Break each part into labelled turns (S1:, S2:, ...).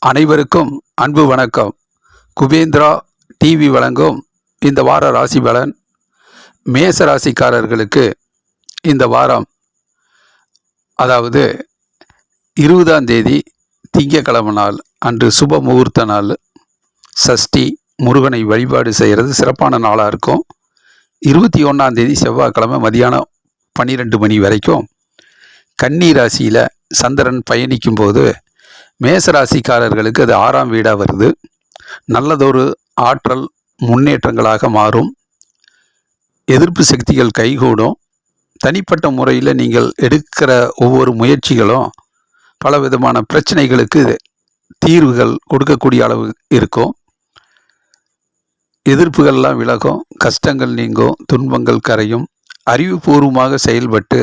S1: அனைவருக்கும் அன்பு வணக்கம். குபேந்திரா டிவி வழங்கும் இந்த வார ராசி பலன். மேச ராசிக்காரர்களுக்கு இந்த வாரம், அதாவது 20ஆம் தேதி திங்கக்கிழமை நாள் அன்று சுப முகூர்த்த நாள், சஷ்டி முருகனை வழிபாடு செய்கிறது சிறப்பான நாளாக இருக்கும். 21ஆம் தேதி செவ்வாய்க்கிழமை மதியானம் 12 மணி வரைக்கும் கன்னி ராசியில் சந்திரன் பயணிக்கும் போது மேசராசிக்காரர்களுக்கு அது 6ஆம் வீடாக வருது. நல்லதொரு ஆற்றல் முன்னேற்றங்களாக மாறும். எதிர்ப்பு சக்திகள் கைகூடும். தனிப்பட்ட முறையில் நீங்கள் எடுக்கிற ஒவ்வொரு முயற்சிகளும் பல விதமான பிரச்சனைகளுக்கு தீர்வுகள் கொடுக்கக்கூடிய அளவு இருக்கும். எதிர்ப்புகள்லாம் விலகும், கஷ்டங்கள் நீங்கும், துன்பங்கள் கரையும். அறிவுபூர்வமாக செயல்பட்டு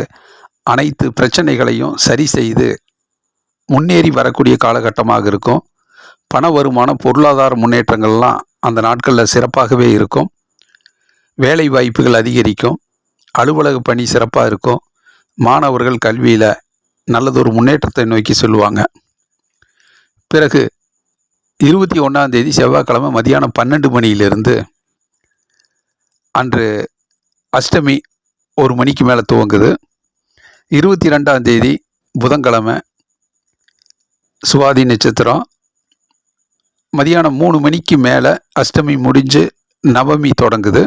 S1: அனைத்து பிரச்சனைகளையும் சரி செய்து முன்னேறி வரக்கூடிய காலகட்டமாக இருக்கும். பண வருமானம், பொருளாதார முன்னேற்றங்கள்லாம் அந்த நாட்களில் சிறப்பாகவே இருக்கும். வேலை வாய்ப்புகள் அதிகரிக்கும். அலுவலக பணி சிறப்பாக இருக்கும். மாணவர்கள் கல்வியில் நல்லதொரு முன்னேற்றத்தை நோக்கி சொல்லுவாங்க. பிறகு 21ஆம் தேதி செவ்வாய்க்கிழமை மதியானம் 12 மணியிலிருந்து அன்று அஷ்டமி 1 மணிக்கு மேலே துவங்குது. 22ஆம் தேதி புதன்கிழமை சுவாதி நட்சத்திரம் மதியானம் 3 மணிக்கு மேலே அஷ்டமி முடிஞ்சு நவமி தொடங்குது.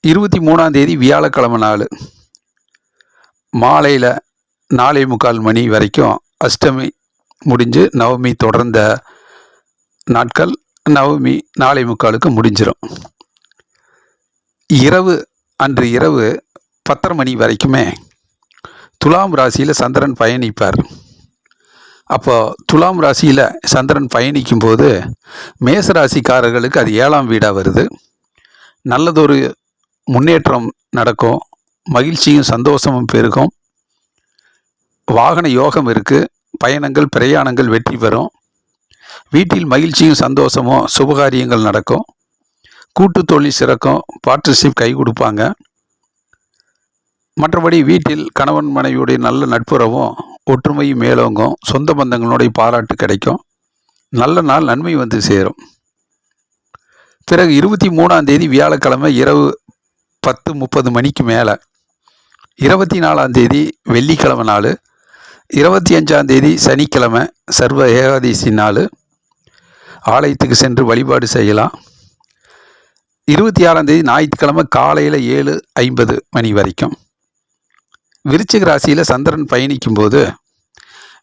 S1: 23ஆம் தேதி வியாழக்கிழமை நாள் மாலையில் 4:45 மணி வரைக்கும் அஷ்டமி முடிஞ்சு நவமி தொடர்ந்த நாட்கள். நவமி 4:45க்கு முடிஞ்சிடும். அன்று இரவு 10:30 மணி வரைக்குமே துலாம் ராசியில் சந்திரன் பயணிப்பார். அப்போ துலாம் ராசியில் சந்திரன் பயணிக்கும் போது மேசராசிக்காரர்களுக்கு அது 7ஆம் வீடாக வருது. நல்லதொரு முன்னேற்றம் நடக்கும். மகிழ்ச்சியும் சந்தோஷமும் பெருகும். வாகன யோகம் இருக்குது. பயணங்கள் பிரயாணங்கள் வெற்றி பெறும். வீட்டில் மகிழ்ச்சியும் சந்தோஷமும் சுபகாரியங்கள் நடக்கும். கூட்டு தொழில் சிறக்கும். பார்ட்னர்ஷிப் கை கொடுப்பாங்க. மற்றபடி வீட்டில் கணவன் மனைவியுடைய நல்ல நட்புறவும் ஒற்றுமையும் மேலோங்கும். சொந்த பந்தங்களுடைய பாராட்டு கிடைக்கும். நல்ல நாள், நன்மை வந்து சேரும். பிறகு 23ஆம் தேதி வியாழக்கிழமை இரவு 10:30 மணிக்கு மேலே 24ஆம் தேதி வெள்ளிக்கிழமை நாள், 25ஆம் தேதி சனிக்கிழமை சர்வ ஏகாதசி நாள். ஆலயத்துக்கு சென்று வழிபாடு செய்யலாம். 26ஆம் தேதி ஞாயிற்றுக்கிழமை காலையில் 7:50 மணி வரைக்கும். விருச்சிக ராசியில் சந்திரன் பயணிக்கும் போது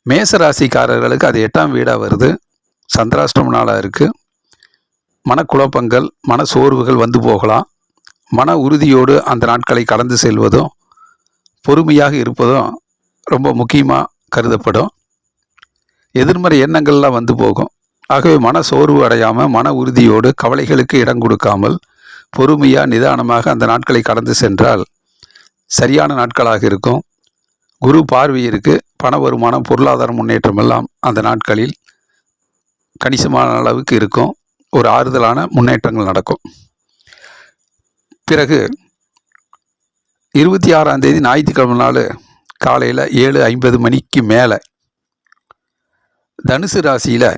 S1: மேச ராசிக்காரர்களுக்கு அது 8ஆம் வீடாக வருது. சந்திராஷ்டம நாளாக இருக்குது. மனக்குழப்பங்கள், மன சோர்வுகள் வந்து போகலாம். மன உறுதியோடு அந்த நாட்களை கடந்து செல்வதும் பொறுமையாக இருப்பதும் ரொம்ப முக்கியமாக கருதப்படும். எதிர்மறை எண்ணங்கள்லாம் வந்து போகும். ஆகவே மன சோர்வு அடையாமல் மன உறுதியோடு கவலைகளுக்கு இடம் கொடுக்காமல் பொறுமையாக நிதானமாக அந்த நாட்களை கடந்து சென்றால் சரியான நாட்களாக இருக்கும். குரு பார்வை இருக்குது. பண வருமானம், பொருளாதார முன்னேற்றம் எல்லாம் அந்த நாட்களில் கணிசமான அளவுக்கு இருக்கும். ஒரு ஆறுதலான முன்னேற்றங்கள் நடக்கும். பிறகு 26ஆம் தேதி ஞாயிற்றுக்கிழமை நாள் காலையில் 7:50 மணிக்கு மேலே தனுசு ராசியில்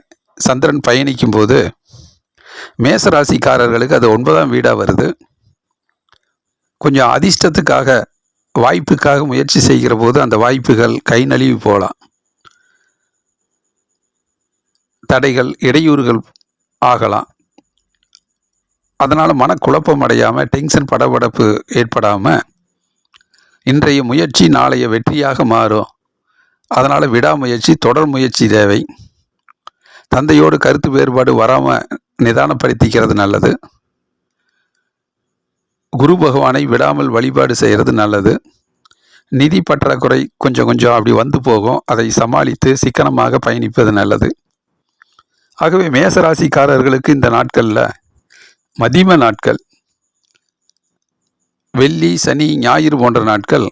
S1: சந்திரன் பயணிக்கும் போது மேச ராசிக்காரர்களுக்கு அது 9ஆம் வீடாக வருது. கொஞ்சம் அதிர்ஷ்டத்துக்காக, வாய்ப்புக்காக முயற்சி செய்கிற போது அந்த வாய்ப்புகள் கை நழுவி போகலாம். தடைகள், இடையூறுகள் ஆகலாம். அதனால் மனக்குழப்பம் அடையாமல், டென்ஷன் படபடப்பு ஏற்படாமல் இன்றைய முயற்சி நாளைய வெற்றியாக மாறும். அதனால் விடாமுயற்சி, தொடர் முயற்சி தேவை. தந்தையோடு கருத்து வேறுபாடு வராமல் நிதானப்படுத்திக்கிறது நல்லது. குரு பகவானை விடாமல் வழிபாடு செய்கிறது நல்லது. நிதி பற்றாக்குறை கொஞ்சம் அப்படி வந்து போகும். அதை சமாளித்து சிக்கனமாக பயணிப்பது நல்லது. ஆகவே மேசராசிக்காரர்களுக்கு இந்த நாட்களில் மதிம நாட்கள், வெள்ளி, சனி, ஞாயிறு போன்ற நாட்கள்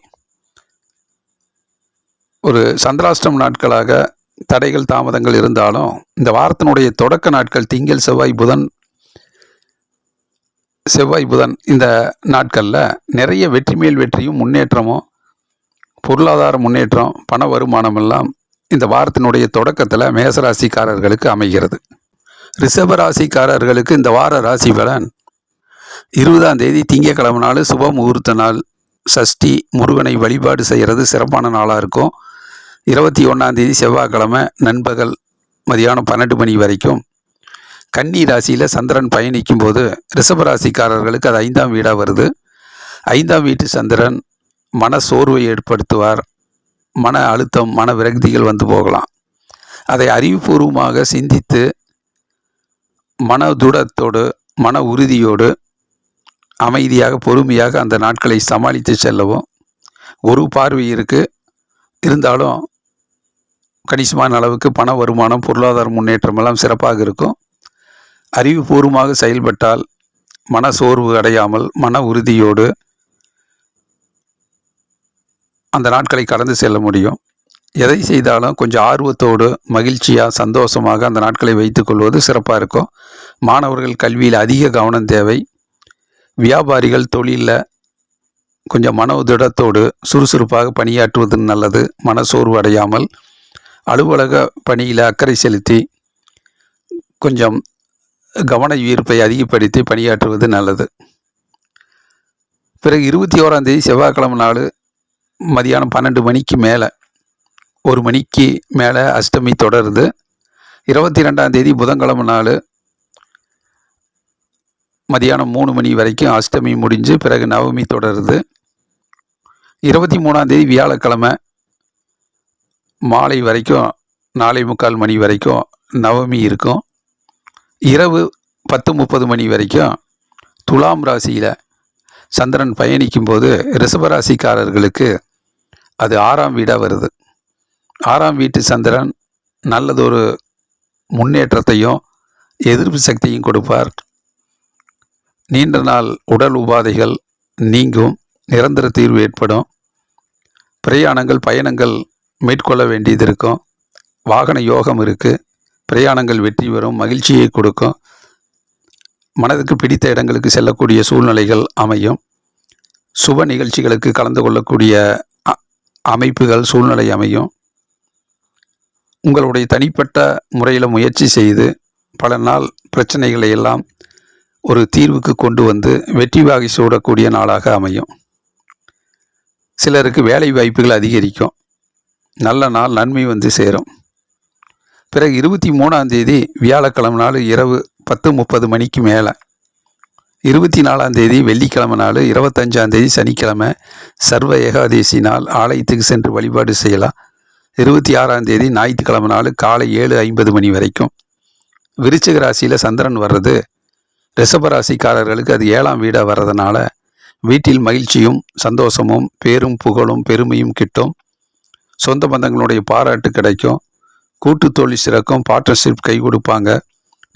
S1: ஒரு சந்திராஷ்டம நாட்களாக தடைகள் தாமதங்கள் இருந்தாலும் இந்த வாரத்தினுடைய தொடக்க நாட்கள் திங்கள், செவ்வாய் புதன் இந்த நாட்களில் நிறைய வெற்றி மேல் வெற்றியும் முன்னேற்றமும், பொருளாதார முன்னேற்றம், பண வருமானம் எல்லாம் இந்த வாரத்தினுடைய தொடக்கத்தில் மேசராசிக்காரர்களுக்கு அமைகிறது. ரிஷபராசிக்காரர்களுக்கு இந்த வார ராசி பலன் 20ஆம் தேதி திங்கக்கிழமை நாள் சுப முகூர்த்த நாள். சஷ்டி முருகனை வழிபாடு செய்கிறது சிறப்பான நாளாக இருக்கும். 21ஆம் தேதி செவ்வாய்க்கிழமை நண்பகல் மதியானம் 12 மணி வரைக்கும் கன்னி ராசியில் சந்திரன் பயணிக்கும் போது ரிஷபராசிக்காரர்களுக்கு அது 5ஆம் வீடாக வருது. 5ஆம் வீட்டு சந்திரன் மன சோர்வை ஏற்படுத்துவார். மன அழுத்தம், மன விரக்திகள் வந்து போகலாம். அதை அறிவுபூர்வமாக சிந்தித்து மனதுடத்தோடு மன உறுதியோடு அமைதியாக பொறுமையாக அந்த நாட்களை சமாளித்து செல்லவும் ஒரு பார்வை இருக்குது. இருந்தாலும் கணிசமான அளவுக்கு பண வருமானம், பொருளாதார முன்னேற்றம் எல்லாம் சிறப்பாக இருக்கும். அறிவுபூர்வமாக செயல்பட்டால் மன சோர்வு அடையாமல் மன உறுதியோடு அந்த நாட்களை கடந்து செல்ல முடியும். எதை செய்தாலும் கொஞ்சம் ஆர்வத்தோடு மகிழ்ச்சியாக சந்தோஷமாக அந்த நாட்களை வைத்துக்கொள்வது சிறப்பாக இருக்கும். மாணவர்கள் கல்வியில் அதிக கவனம் தேவை. வியாபாரிகள் தொழிலில் கொஞ்சம் மன திடத்தோடு சுறுசுறுப்பாக பணியாற்றுவது நல்லது. மனசோர்வு அடையாமல் அலுவலக பணியில் அக்கறை செலுத்தி கொஞ்சம் கவன ஈர்ப்பை அதிகப்படுத்தி பணியாற்றுவது நல்லது. பிறகு 21ஆம் தேதி செவ்வாய்க்கிழமை நாள் மதியானம் 12 மணிக்கு மேலே 1 மணிக்கு மேலே அஷ்டமி தொடருது. 22ஆம் தேதி புதன்கிழமை நாள் மதியானம் 3 மணி வரைக்கும் அஷ்டமி முடிஞ்சு பிறகு நவமி தொடருது. 23ஆம் தேதி வியாழக்கிழமை மாலை வரைக்கும் 4:45 மணி வரைக்கும் நவமி இருக்கும். இரவு 10:30 மணி வரைக்கும் துலாம் ராசியில் சந்திரன் பயணிக்கும் போது ரிஷபராசிக்காரர்களுக்கு அது 6ஆம் வீடாக வருது. 6ஆம் வீட்டு சந்திரன் நல்லதொரு முன்னேற்றத்தையும் எதிர்ப்பு சக்தியும் கொடுப்பார். நீண்ட நாள் உடல் உபாதைகள் நீங்கும். நிரந்தர தீர்வு ஏற்படும். பிரயாணங்கள் பயணங்கள் மேற்கொள்ள வேண்டியது இருக்கும். வாகன யோகம் இருக்குது. பிரயாணங்கள் வெற்றி பெறும், மகிழ்ச்சியை கொடுக்கும். மனதுக்கு பிடித்த இடங்களுக்கு செல்லக்கூடிய சூழ்நிலைகள் அமையும். சுப நிகழ்ச்சிகளுக்கு கலந்து கொள்ளக்கூடிய அமைப்புகள் சூழ்நிலை அமையும். உங்களுடைய தனிப்பட்ட முறையில் முயற்சி செய்து பல நாள் பிரச்சனைகளை எல்லாம் ஒரு தீர்வுக்கு கொண்டு வந்து வெற்றி வாகை சூடக்கூடிய நாளாக அமையும். சிலருக்கு வேலை வாய்ப்புகள் அதிகரிக்கும். நல்ல நாள், நன்மை வந்து சேரும். பிறகு 23ஆம் தேதி வியாழக்கிழமை நாள் இரவு 10:30 மணிக்கு மேலே 24ஆம் தேதி வெள்ளிக்கிழமை நாள் 25ஆம் தேதி சனிக்கிழமை சர்வ ஏகாதேசி நாள். ஆலயத்துக்கு சென்று வழிபாடு செய்யலாம். 26ஆம் தேதி ஞாயிற்றுக்கிழமை நாள் காலை 7:50 மணி வரைக்கும் விருச்சிக ராசியில் சந்திரன் வர்றது ரிஷபராசிக்காரர்களுக்கு அது 7ஆம் வீடாக வர்றதுனால வீட்டில் மகிழ்ச்சியும் சந்தோஷமும் பேரும் புகழும் பெருமையும் கிட்டும். சொந்த பந்தங்களுடைய பாராட்டு கிடைக்கும். கூட்டு தொழில் சிறக்கும். பார்ட்னர்ஷிப் கை கொடுப்பாங்க.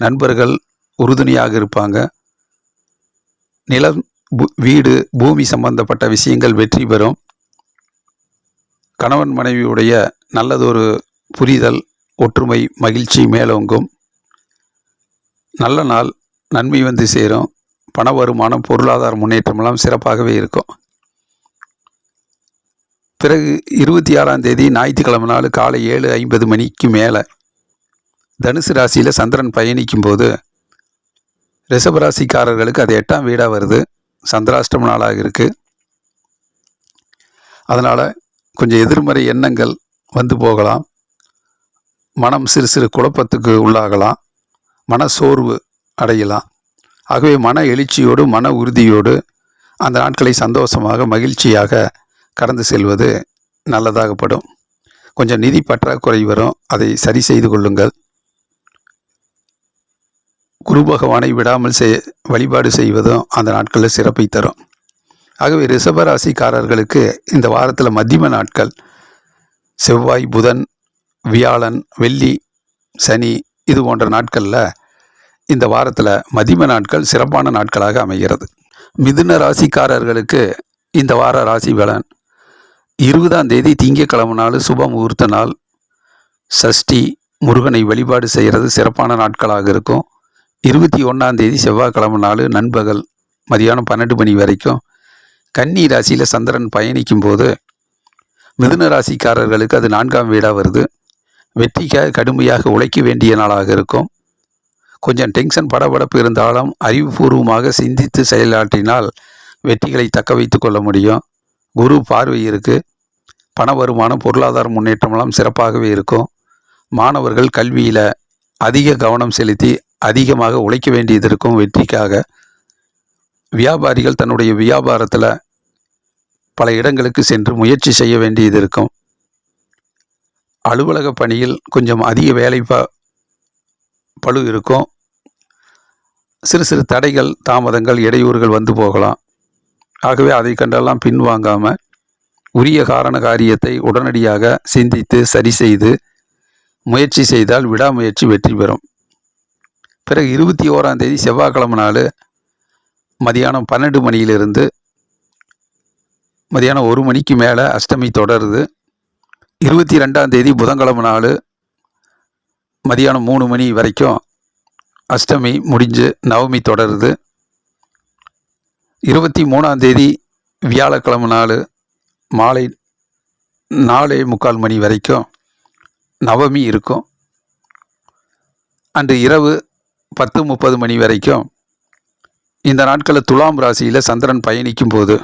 S1: நண்பர்கள் உறுதுணையாக இருப்பாங்க. நிலம், வீடு, பூமி சம்பந்தப்பட்ட விஷயங்கள் வெற்றி பெறும். கணவன் மனைவியுடைய நல்லதொரு புரிதல், ஒற்றுமை, மகிழ்ச்சி மேலோங்கும். நல்ல நாள், நன்மை வந்து சேரும். பண வருமானம், பொருளாதார முன்னேற்றமெல்லாம் சிறப்பாகவே இருக்கும். பிறகு 26ஆம் தேதி ஞாயிற்றுக்கிழமை நாள் காலை 7:50 மணிக்கு மேலே தனுசு ராசியில் சந்திரன் பயணிக்கும் போது ரிஷபராசிக்காரர்களுக்கு அது 8ஆம் வீடாக வருது. சந்திராஷ்டம நாளாக இருக்குது. அதனால் கொஞ்சம் எதிர்மறை எண்ணங்கள் வந்து போகலாம். மனம் சிறு சிறு குழப்பத்துக்கு உள்ளாகலாம். மன சோர்வு அடையலாம். ஆகவே மன எழுச்சியோடு மன உறுதியோடு அந்த நாட்களை சந்தோஷமாக மகிழ்ச்சியாக கடந்து செல்வது நல்லதாகப்படும். கொஞ்சம் நிதி பற்றாக்குறை வரும். அதை சரி செய்து கொள்ளுங்கள். குரு பகவானை விடாமல் வழிபாடு செய்வதும் அந்த நாட்களில் சிறப்பை தரும். ஆகவே ரிஷபராசிக்காரர்களுக்கு இந்த வாரத்தில் மத்தியம நாட்கள் செவ்வாய், புதன், வியாழன், வெள்ளி, சனி இது போன்ற நாட்களில் இந்த வாரத்தில் மதிம நாட்கள் சிறப்பான நாட்களாக அமைகிறது. மிதுன ராசிக்காரர்களுக்கு இந்த வார ராசி பலன் 20ஆம் தேதி திங்கக்கிழமை நாள் சுப முகூர்த்த நாள். சஷ்டி முருகனை வழிபாடு செய்கிறது சிறப்பான நாட்களாக இருக்கும். 21ஆம் தேதி செவ்வாய்க்கிழமை நாள் நண்பகல் மதியானம் 12 மணி வரைக்கும் கன்னி ராசியில் சந்திரன் பயணிக்கும் போது மிதுன ராசிக்காரர்களுக்கு அது 4ஆம் வீடாக வருது. வெற்றிக்காக கடுமையாக உழைக்க வேண்டிய நாளாக இருக்கும். கொஞ்சம் டென்ஷன் படபடப்பு இருந்தாலும் அறிவுபூர்வமாக சிந்தித்து செயலாற்றினால் வெற்றிகளை தக்க வைத்து கொள்ள முடியும். குரு பார்வை இருக்குது. பண வருமானம், பொருளாதார முன்னேற்றமெல்லாம் சிறப்பாகவே இருக்கும். மாணவர்கள் கல்வியில் அதிக கவனம் செலுத்தி அதிகமாக உழைக்க வேண்டியது இருக்கும் வெற்றிக்காக. வியாபாரிகள் தன்னுடைய வியாபாரத்தில் பல இடங்களுக்கு சென்று முயற்சி செய்ய வேண்டியது இருக்கும். அலுவலக பணியில் கொஞ்சம் அதிக வேலை பளு இருக்கும். சிறு சிறு தடைகள், தாமதங்கள், இடையூறுகள் வந்து போகலாம். ஆகவே அதை கண்டெல்லாம் பின்வாங்காமல் உரிய காரியத்தை உடனடியாக சிந்தித்து சரி செய்து முயற்சி செய்தால் விடாமுயற்சி வெற்றி பெறும். பிறகு 21ஆம் தேதி செவ்வாய்க்கிழமை நாள் மதியானம் 12 மணியிலிருந்து மதியானம் 1 மணிக்கு மேலே அஷ்டமி தொடருது. 22ஆம் தேதி புதன்கிழமை நாள் மதியானம் 3 மணி வரைக்கும் அஷ்டமி முடிஞ்சு நவமி தொடருது. 23ஆம் தேதி வியாழக்கிழமை நாள் மாலை 4:45 மணி வரைக்கும் நவமி இருக்கும். அன்று இரவு 10:30 மணி வரைக்கும் இந்த நாட்களில் துலாம் ராசியில் சந்திரன் பயணிக்கும் போது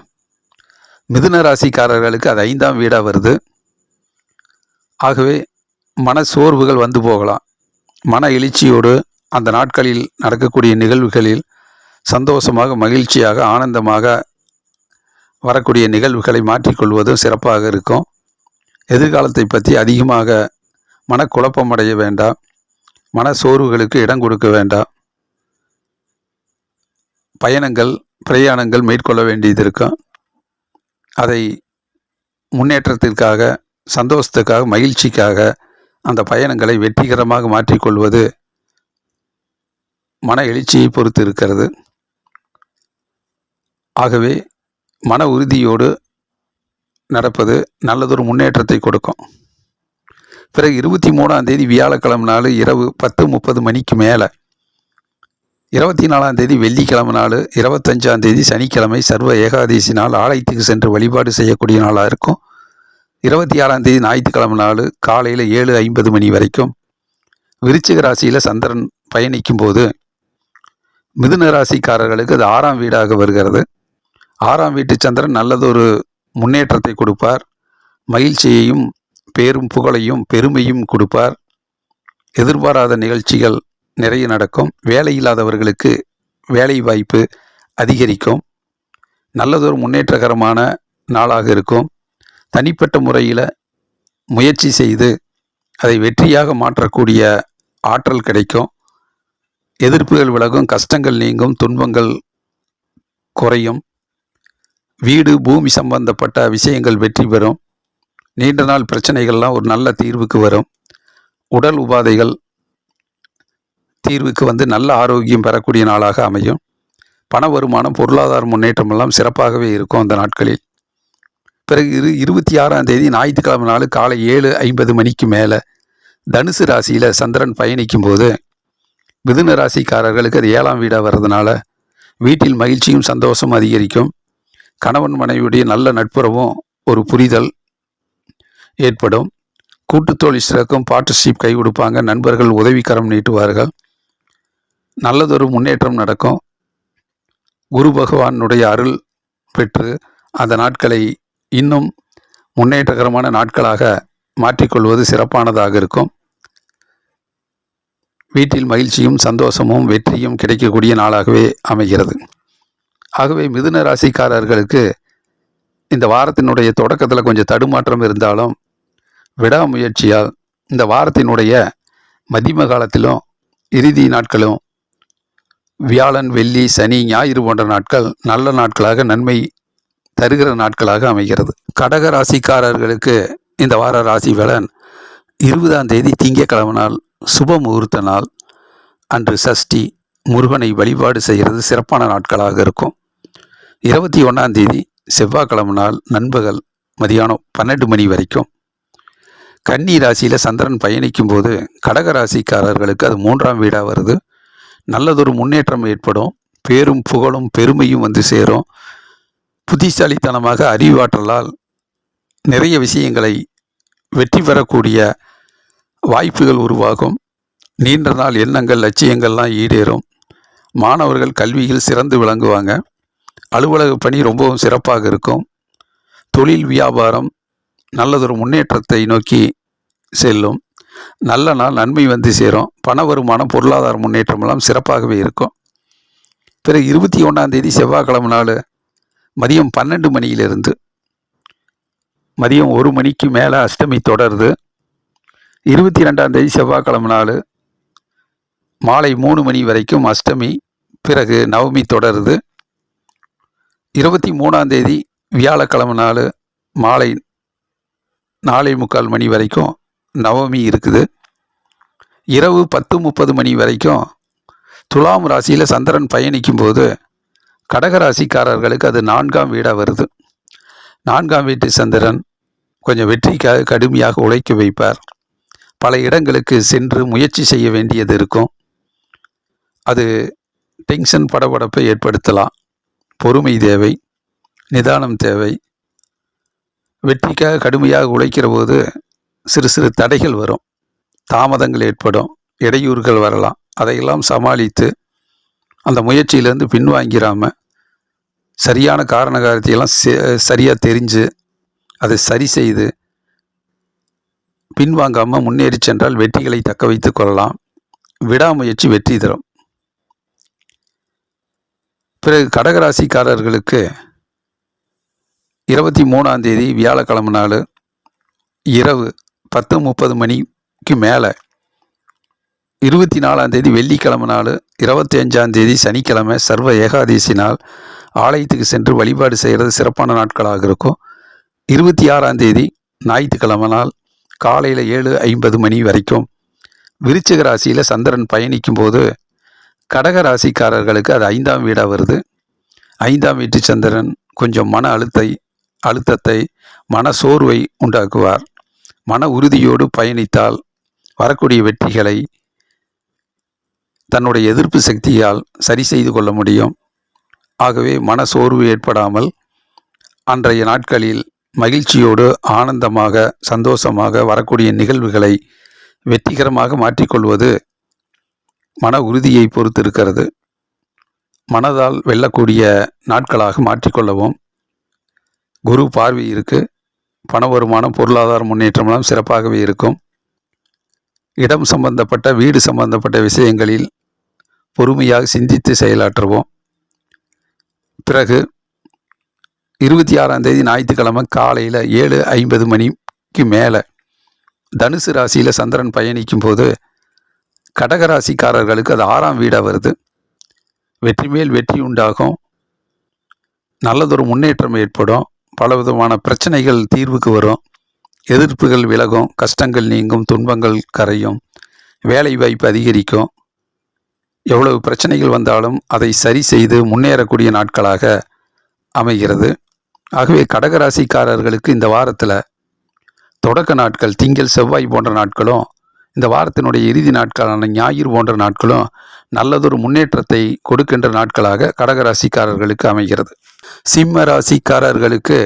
S1: மிதுன ராசிக்காரர்களுக்கு அது 5ஆம் வீடாக வருது. ஆகவே மன சோர்வுகள் வந்து போகலாம். மன எழுச்சியோடு அந்த நாட்களில் நடக்கக்கூடிய நிகழ்வுகளில் சந்தோஷமாக, மகிழ்ச்சியாக, ஆனந்தமாக வரக்கூடிய நிகழ்வுகளை மாற்றிக்கொள்வதும் சிறப்பாக இருக்கும். எதிர்காலத்தை பற்றி அதிகமாக மனக்குழப்பம் அடைய வேண்டாம். மன சோர்வுகளுக்கு இடம் கொடுக்க வேண்டாம். பிரயாணங்கள் மேற்கொள்ள வேண்டியது இருக்கும். அதை முன்னேற்றத்திற்காக, சந்தோஷத்துக்காக, மகிழ்ச்சிக்காக அந்த பயணங்களை வெற்றிகரமாக மாற்றிக்கொள்வது மன எழுச்சியை பொறுத்து இருக்கிறது. ஆகவே மன உறுதியோடு நடப்பது நல்லதொரு முன்னேற்றத்தை கொடுக்கும். பிறகு 23ஆம் தேதி வியாழக்கிழமை நாள் இரவு 10:30 மணிக்கு மேலே 24ஆம் தேதி வெள்ளிக்கிழமை நாள் 25ஆம் தேதி சனிக்கிழமை சர்வ ஏகாதசி நாள். ஆலயத்துக்கு சென்று வழிபாடு செய்யக்கூடிய நாளாக இருக்கும். 26ஆம் தேதி ஞாயிற்றுக்கிழமை நாள் காலையில் 7:50 மணி வரைக்கும் விருச்சிக ராசியில் சந்திரன் பயணிக்கும் போது மிதுன ராசிக்காரர்களுக்கு அது 6ஆம் வீடாக வருகிறது. 6ஆம் வீட்டு சந்திரன் நல்லதொரு முன்னேற்றத்தை கொடுப்பார். மகிழ்ச்சியையும் பேரும் புகழையும் பெருமையும் கொடுப்பார். எதிர்பாராத நிகழ்ச்சிகள் நிறைய நடக்கும். வேலை இல்லாதவர்களுக்கு வேலை வாய்ப்பு அதிகரிக்கும். நல்லதொரு முன்னேற்றகரமான நாளாக இருக்கும். தனிப்பட்ட முறையில் முயற்சி செய்து அதை வெற்றியாக மாற்றக்கூடிய ஆற்றல் கிடைக்கும். எதிர்ப்புகள் விலகும், கஷ்டங்கள் நீங்கும், துன்பங்கள் குறையும். வீடு, பூமி சம்பந்தப்பட்ட விஷயங்கள் வெற்றி பெறும். நீண்ட நாள் பிரச்சனைகள்லாம் ஒரு நல்ல தீர்வுக்கு வரும். உடல் உபாதைகள் தீர்வுக்கு வந்து நல்ல ஆரோக்கியம் பெறக்கூடிய நாளாக அமையும். பண வருமானம், பொருளாதார முன்னேற்றம் எல்லாம் சிறப்பாகவே இருக்கும் அந்த நாட்களில். பிறகு 26ஆம் தேதி ஞாயிற்றுக்கிழமை நாள் காலை 7:50 மணிக்கு மேலே தனுசு ராசியில் சந்திரன் பயணிக்கும் போது மிதுன ராசிக்காரர்களுக்கு அது 7ஆம் வீடாக வர்றதுனால வீட்டில் மகிழ்ச்சியும் சந்தோஷமும் அதிகரிக்கும். கணவன் மனைவியுடைய நல்ல நட்புறவும் ஒரு புரிதல் ஏற்படும். கூட்டுத்தொழில் சிறக்கும். பார்ட்னர்ஷிப் கை கொடுப்பாங்க. நண்பர்கள் உதவிக்கரம் நீட்டுவார்கள். நல்லதொரு முன்னேற்றம் நடக்கும். குரு பகவானுடைய அருள் பெற்று அந்த நாட்களை இன்னும் முன்னேற்றகரமான நாட்களாக மாற்றிக்கொள்வது சிறப்பானதாக இருக்கும். வீட்டில் மகிழ்ச்சியும் சந்தோஷமும் வெற்றியும் கிடைக்கக்கூடிய நாளாகவே அமைகிறது. ஆகவே மிதுன ராசிக்காரர்களுக்கு இந்த வாரத்தினுடைய தொடக்கத்தில் கொஞ்சம் தடுமாற்றம் இருந்தாலும் விடாமுயற்சியால் இந்த வாரத்தினுடைய மதிம காலத்திலும் இறுதி நாட்களும் வியாழன், வெள்ளி, சனி, ஞாயிறு போன்ற நாட்கள் நல்ல நாட்களாக, நன்மை தருகிற நாட்களாக அமைகிறது. கடக ராசிக்காரர்களுக்கு இந்த வார ராசி பலன் 20ஆம் தேதி திங்கட்கிழமை நாள் சுப முகூர்த்த நாள். அன்று சஷ்டி, முருகனை வழிபாடு செய்கிறது சிறப்பான நாட்களாக இருக்கும். 21ஆம் தேதி செவ்வாய்க்கிழமை நாள் நண்பகல் மதியானம் 12 மணி வரைக்கும் கன்னி ராசியில் சந்திரன் பயணிக்கும் போது கடக ராசிக்காரர்களுக்கு அது 3ஆம் வீடாக வருது. நல்லதொரு முன்னேற்றம் ஏற்படும். பேரும் புகழும் பெருமையும் வந்து சேரும். புத்திசாலித்தனமாக அறிவாற்றலால் நிறைய விஷயங்களை வெற்றி பெறக்கூடிய வாய்ப்புகள் உருவாகும். நீண்ட நாள் எண்ணங்கள் லட்சியங்கள்லாம் ஈடேறும். மாணவர்கள் கல்வியில் சிறந்து விளங்குவாங்க. அலுவலக பணி ரொம்பவும் சிறப்பாக இருக்கும். தொழில் வியாபாரம் நல்லதொரு முன்னேற்றத்தை நோக்கி செல்லும். நல்ல நாள் நன்மை வந்து சேரும். பண வருமானம் பொருளாதார முன்னேற்றமெல்லாம் சிறப்பாகவே இருக்கும். பிறகு 21 செவ்வாய்க்கிழமை நாள் மதியம் 12 மணியிலிருந்து மதியம் 1 மணிக்கு மேலே அஷ்டமி தொடருது. 22 செவ்வாய்க்கிழமை நாள் மாலை 3 மணி வரைக்கும் அஷ்டமி. பிறகு நவமி தொடருது. 23 வியாழக்கிழமை நாள் மாலை 4:45 மணி வரைக்கும் நவமி இருக்குது. இரவு 10:30 மணி வரைக்கும் துலாம் ராசியில் சந்திரன் பயணிக்கும் போது கடகராசிக்காரர்களுக்கு அது 4ஆம் வீடாக வருது. 4ஆம் வீட்டு சந்திரன் கொஞ்சம் வெற்றிக்காக கடுமையாக உழைக்க வைப்பார். பல இடங்களுக்கு சென்று முயற்சி செய்ய வேண்டியது இருக்கும். அது டென்ஷன் படபடப்பை ஏற்படுத்தலாம். பொறுமை தேவை, நிதானம் தேவை. வெற்றிக்காக கடுமையாக உழைக்கிற போது சிறு சிறு தடைகள் வரும், தாமதங்கள் ஏற்படும், இடையூறுகள் வரலாம். அதையெல்லாம் சமாளித்து அந்த முயற்சியிலேருந்து பின்வாங்கிறாமல் சரியான காரணத்தையெல்லாம் சரியாக தெரிஞ்சு அதை சரி செய்து பின்வாங்காமல் முன்னேறி சென்றால் வெற்றிகளை தக்க வைத்து கொள்ளலாம். விடாமுயற்சி வெற்றி தரும். பிறகு கடகராசிக்காரர்களுக்கு 23 வியாழக்கிழமை நாள் இரவு 10:30 மணிக்கு மேலே 24 வெள்ளிக்கிழமை நாள் 25 சனிக்கிழமை சர்வ ஏகாதசி நாள். ஆலயத்துக்கு சென்று வழிபாடு செய்கிறது சிறப்பான நாட்களாக இருக்கும். 26 ஞாயிற்றுக்கிழமை நாள் காலையில் 7:50 மணி வரைக்கும் விருச்சிக ராசியில் சந்திரன் பயணிக்கும் போது கடகராசிக்காரர்களுக்கு அது 5ஆம் வீடாக வருது. 5ஆம் வீட்டு சந்திரன் கொஞ்சம் மன அழுத்தத்தை மன சோர்வை உண்டாக்குவார். மன உறுதியோடு பயணித்தால் வரக்கூடிய வெற்றிகளை தன்னுடைய எதிர்ப்பு சக்தியால் சரி செய்து கொள்ள முடியும். ஆகவே மன சோர்வு ஏற்படாமல் அன்றைய நாட்களில் மகிழ்ச்சியோடு ஆனந்தமாக சந்தோஷமாக வரக்கூடிய நிகழ்வுகளை வெற்றிகரமாக மாற்றிக்கொள்வது மன உறுதியை பொறுத்து இருக்கிறது. மனதால் வெல்லக்கூடிய நாட்களாக மாற்றிக்கொள்ளவும். குரு பார்வை இருக்குது. பண வருமானம் பொருளாதார முன்னேற்றமெல்லாம் சிறப்பாகவே இருக்கும். இடம் சம்பந்தப்பட்ட வீடு சம்பந்தப்பட்ட விஷயங்களில் பொறுமையாக சிந்தித்து செயலாற்றுவோம். பிறகு 26 ஞாயிற்றுக்கிழமை காலையில் 7:50 மணிக்கு மேலே தனுசு ராசியில் சந்திரன் பயணிக்கும் போது கடகராசிக்காரர்களுக்கு அது 6ஆம் வீடாக வருது. வெற்றி மேல் வெற்றி உண்டாகும். நல்லதொரு முன்னேற்றம் ஏற்படும். பலவிதமான பிரச்சனைகள் தீர்வுக்கு வரும். எதிர்ப்புகள் விலகும். கஷ்டங்கள் நீங்கும். துன்பங்கள் கரையும். வேலை வாய்ப்பு அதிகரிக்கும். எவ்வளவு பிரச்சனைகள் வந்தாலும் அதை சரி செய்து முன்னேறக்கூடிய நாட்களாக அமைகிறது. ஆகவே கடகராசிக்காரர்களுக்கு இந்த வாரத்தில் தொடக்க நாட்கள் திங்கள் செவ்வாய் போன்ற நாட்களும் இந்த வாரத்தினுடைய இறுதி நாட்களான ஞாயிறு போன்ற நாட்களும் நல்லதொரு முன்னேற்றத்தை கொடுக்கின்ற நாட்களாக கடகராசிக்காரர்களுக்கு அமைகிறது. சிம்ம ராசிக்காரர்களுக்கு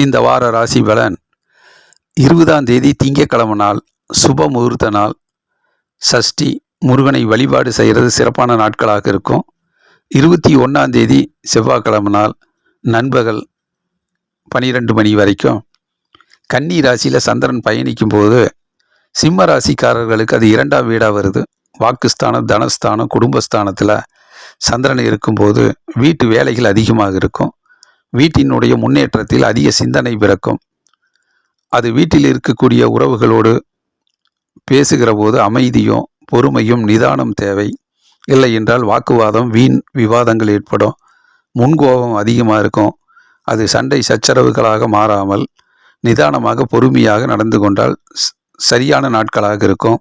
S1: இந்த வார ராசி பலன் 20ஆம் தேதி திங்கட்கிழமை நாள் சுப முகூர்த்த நாள். சஷ்டி முருகனை வழிபாடு செய்கிறது சிறப்பான நாட்களாக இருக்கும். 21ஆம் தேதி செவ்வாய்க்கிழமை நாள் நண்பகல் 12 மணி வரைக்கும் கன்னி ராசியில் சந்திரன் பயணிக்கும் போது சிம்ம ராசிக்காரர்களுக்கு அது 2ஆம் வீடாக வருது. வாக்குஸ்தானம், தனஸ்தானம், குடும்பஸ்தானத்தில் சந்திரன் இருக்கும்போது வீட்டு வேலைகள் அதிகமாக இருக்கும். வீட்டினுடைய முன்னேற்றத்தில் அதிக சிந்தனை பிறக்கும். அது வீட்டில் இருக்கக்கூடிய உறவுகளோடு பேசுகிற போது அமைதியும் பொறுமையும் நிதானம் தேவை. இல்லை என்றால் வாக்குவாதம், வீண் விவாதங்கள் ஏற்படும். முன்கோபம் அதிகமாக இருக்கும். அது சண்டை சச்சரவுகளாக மாறாமல் நிதானமாக பொறுமையாக நடந்து கொண்டால் சரியான நாட்களாக இருக்கும்.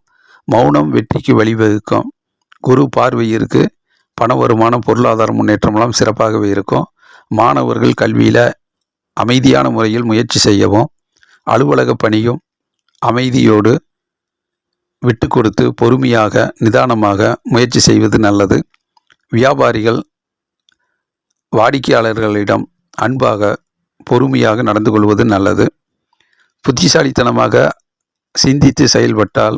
S1: மௌனம் வெற்றிக்கு வழிவகுக்கும். குரு பார்வை இருக்கு. பண வருமானம் பொருளாதார முன்னேற்றமெல்லாம் சிறப்பாகவே இருக்கும். மாணவர்கள் கல்வியில் அமைதியான முறையில் முயற்சி செய்யவும், அலுவலக பணியும் அமைதியோடு விட்டு கொடுத்து பொறுமையாக நிதானமாக முயற்சி செய்வது நல்லது. வியாபாரிகள் வாடிக்கையாளர்களிடம் அன்பாக பொறுமையாக நடந்து கொள்வது நல்லது. புத்திசாலித்தனமாக சிந்தித்து செயல்பட்டால்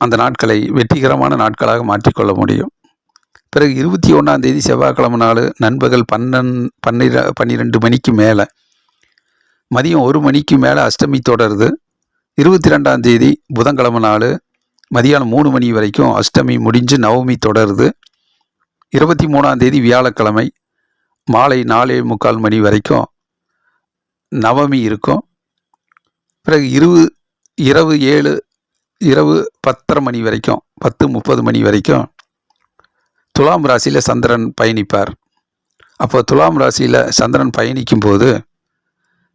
S1: அந்த நாட்களை வெற்றிகரமான நாட்களாக மாற்றிக்கொள்ள முடியும். பிறகு 21ஆம் தேதி செவ்வாய்க்கிழமை நாள் நண்பகல் 12 மணிக்கு மேலே மதியம் 1 மணிக்கு மேலே அஷ்டமி தொடருது. 22ஆம் தேதி புதன்கிழமை நாள் மதியானம் 3 மணி வரைக்கும் அஷ்டமி முடிஞ்சு நவமி தொடருது. 23ஆம் தேதி வியாழக்கிழமை மாலை 4:45 மணி வரைக்கும் நவமி இருக்கும். பிறகு இரவு 10:30 மணி வரைக்கும் 10:30 மணி வரைக்கும் துலாம் ராசியில் சந்திரன் பயணிப்பார். அப்போ துலாம் ராசியில் சந்திரன் பயணிக்கும் போது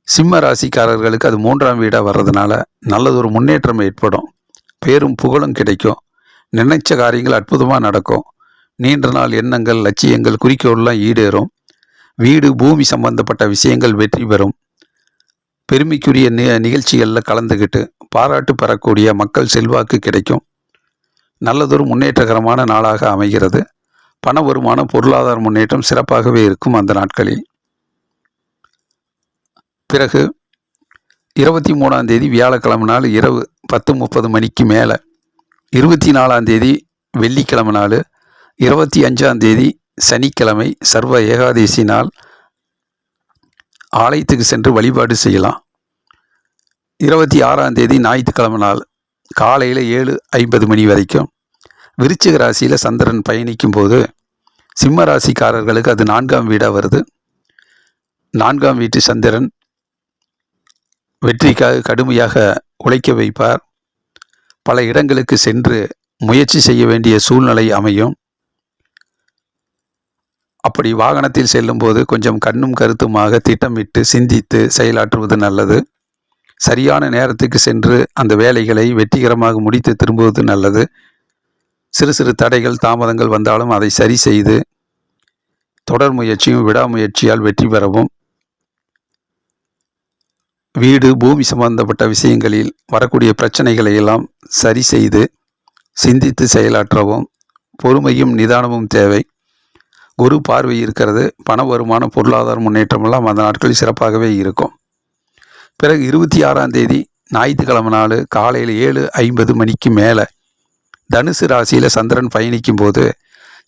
S1: சிம்ம ராசிக்காரர்களுக்கு அது 3ஆம் வீடாக வர்றதுனால நல்லதொரு முன்னேற்றம் ஏற்படும். பேரும் புகழும் கிடைக்கும். நினைச்ச காரியங்கள் அற்புதமாக நடக்கும். நீண்ட நாள் எண்ணங்கள், லட்சியங்கள், குறிக்கோள்லாம் ஈடேறும். வீடு பூமி சம்பந்தப்பட்ட விஷயங்கள் வெற்றி பெறும். பெருமைக்குரிய நிகழ்ச்சிகளில் கலந்துக்கிட்டு பாராட்டு பெறக்கூடிய மக்கள் செல்வாக்கு கிடைக்கும். நல்லதொரு முன்னேற்றகரமான நாளாக அமைகிறது. பண வருமானம், பொருளாதார முன்னேற்றம் சிறப்பாகவே இருக்கும் அந்த நாட்களில். பிறகு 23ஆம் தேதி வியாழக்கிழமை நாள் இரவு 10:30 மணிக்கு மேலே 24ஆம் தேதி வெள்ளிக்கிழமை நாள் 25ஆம் தேதி சனிக்கிழமை சர்வ ஏகாதேசி நாள் ஆலயத்துக்கு சென்று வழிபாடு செய்யலாம். 26ஆம் தேதி ஞாயிற்றுக்கிழமை நாள் காலையில் 7:50 மணி வரைக்கும் விருச்சிக ராசியில் சந்திரன் பயணிக்கும் போது சிம்ம ராசிக்காரர்களுக்கு அது 4ஆம் வீடாக வருது. 4ஆம் வீட்டு சந்திரன் வெற்றிக்காக கடுமையாக உழைக்க வைப்பார். பல இடங்களுக்கு சென்று முயற்சி செய்ய வேண்டிய சூழ்நிலை அமையும். அப்படி வாகனத்தில் செல்லும்போது கொஞ்சம் கண்ணும் கருத்துமாக திட்டமிட்டு சிந்தித்து செயலாற்றுவது நல்லது. சரியான நேரத்துக்கு சென்று அந்த வேலைகளை வெற்றிகரமாக முடித்து திரும்புவது நல்லது. சிறு சிறு தடைகள், தாமதங்கள் வந்தாலும் அதை சரி செய்து தொடர் முயற்சியும் விடாமுயற்சியால் வெற்றி பெறவும், வீடு பூமி சம்பந்தப்பட்ட விஷயங்களில் வரக்கூடிய பிரச்சனைகளை எல்லாம் சரி செய்து சிந்தித்து செயலாற்றவும் பொறுமையும் நிதானமும் தேவை. குரு பார்வை இருக்கிறது. பண வருமானம், பொருளாதார முன்னேற்றமெல்லாம் அந்த நாட்களில் சிறப்பாகவே இருக்கும். பிறகு 26ஆம் தேதி ஞாயிற்றுக்கிழமை நாள் காலையில் 7:50 மணிக்கு மேலே தனுசு ராசியில் சந்திரன் பயணிக்கும் போது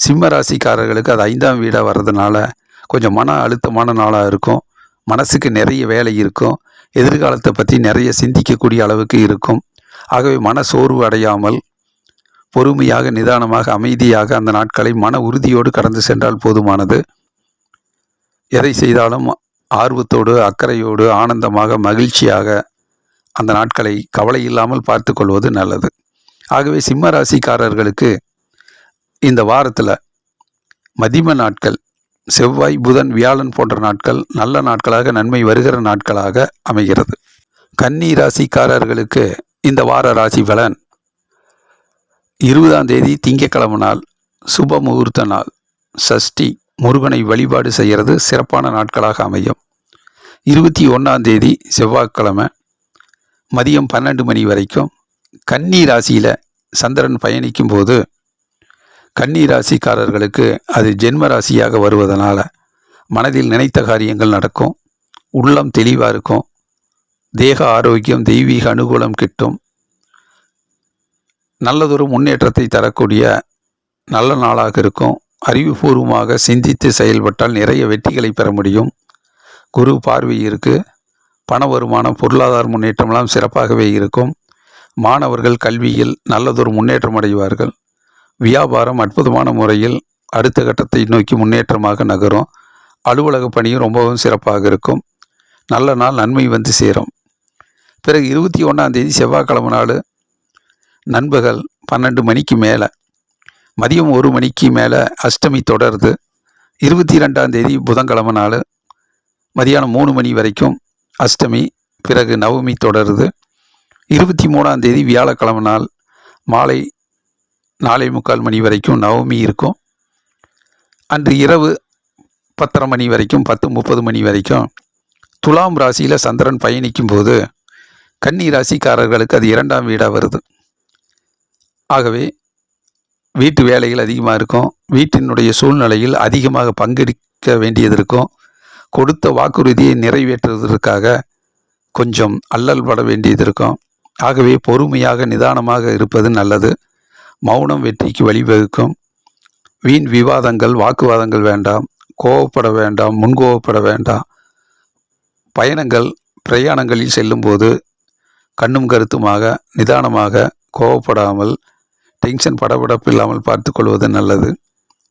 S1: சிம்ம ராசிக்காரர்களுக்கு அது 5ஆம் வீடாக வர்றதுனால கொஞ்சம் மன அழுத்தமான நாளாக இருக்கும். மனசுக்கு நிறைய வேலை இருக்கும். எதிர்காலத்தை பற்றி நிறைய சிந்திக்கக்கூடிய அளவுக்கு இருக்கும். ஆகவே மன சோர்வு அடையாமல் பொறுமையாக, நிதானமாக, அமைதியாக அந்த நாட்களை மன உறுதியோடு கடந்து சென்றால் போதுமானது. எதை செய்தாலும் ஆர்வத்தோடு, அக்கறையோடு, ஆனந்தமாக, மகிழ்ச்சியாக அந்த நாட்களை கவலை இல்லாமல் பார்த்து கொள்வது நல்லது. ஆகவே சிம்ம ராசிக்காரர்களுக்கு இந்த வாரத்தில் மதிம நாட்கள் செவ்வாய், புதன், வியாழன் போன்ற நாட்கள் நல்ல நாட்களாக, நன்மை வருகிற நாட்களாக அமைகிறது. கன்னி ராசிக்காரர்களுக்கு இந்த வார ராசி பலன்: 20ஆம் தேதி திங்கட்கிழமை நாள் சுப முகூர்த்த நாள், சஷ்டி, முருகனை வழிபாடு செய்கிறது சிறப்பான நாட்களாக அமையும். 21ஆம் தேதி செவ்வாய்க்கிழமை மதியம் 12 மணி வரைக்கும் கன்னி ராசியில் சந்திரன் பயணிக்கும் போது கன்னி ராசிக்காரர்களுக்கு அது ஜென்ம ராசியாக வருவதனால மனதில் நினைத்த காரியங்கள் நடக்கும். உள்ளம் தெளிவாக இருக்கும். தேக ஆரோக்கியம், தெய்வீக அனுகூலம் கிட்டும். நல்லதொரு முன்னேற்றத்தை தரக்கூடிய நல்ல நாளாக இருக்கும். அறிவுபூர்வமாக சிந்தித்து செயல்பட்டால் நிறைய வெற்றிகளை பெற முடியும். குரு பார்வை இருக்கு. பண வருமானம், பொருளாதார முன்னேற்றமெல்லாம் சிறப்பாகவே இருக்கும். மாணவர்கள் கல்வியில் நல்லதொரு முன்னேற்றம் அடைவார்கள். வியாபாரம் அற்புதமான முறையில் அடுத்த கட்டத்தை நோக்கி முன்னேற்றமாக நகரும். அலுவலக பணியும் ரொம்பவும் சிறப்பாக இருக்கும். நல்ல நாள், நன்மை வந்து சேரும். பிறகு 21ஆம் தேதி செவ்வாய்க்கிழமை நாள் நண்பகல் 12 மணிக்கு மேலே மதியம் 1 மணிக்கு மேலே அஷ்டமி தொடருது. 22ஆம் தேதி புதன்கிழமை நாள் மதியானம் 3 மணி வரைக்கும் அஷ்டமி, பிறகு நவமி தொடருது. 23ஆம் தேதி வியாழக்கிழமை நாள் மாலை 4:45 மணி வரைக்கும் நவமி இருக்கும். அன்று இரவு 10:30 மணி வரைக்கும் 10:30 மணி வரைக்கும் துலாம் ராசியில் சந்திரன் பயணிக்கும் போது கன்னி ராசிக்காரர்களுக்கு அது 2ஆம் வீடாக வருது. ஆகவே வீட்டு வேலைகள் அதிகமாக இருக்கும். வீட்டினுடைய சூழ்நிலையில் அதிகமாக பங்கெடுக்க வேண்டியது இருக்கும். கொடுத்த வாக்குறுதியை நிறைவேற்றுவதற்காக கொஞ்சம் அல்லல் பட வேண்டியது இருக்கும். ஆகவே பொறுமையாக, நிதானமாக இருப்பது நல்லது. மௌனம் வெற்றிக்கு வழிவகுக்கும். வீண் விவாதங்கள், வாக்குவாதங்கள் வேண்டாம். கோவப்பட வேண்டாம், முன்கோவப்பட வேண்டாம். பிரயாணங்களில் செல்லும்போது கண்ணும் கருத்துமாக, நிதானமாக, கோவப்படாமல், டென்ஷன் படபடப்பு இல்லாமல் பார்த்து கொள்வது நல்லது.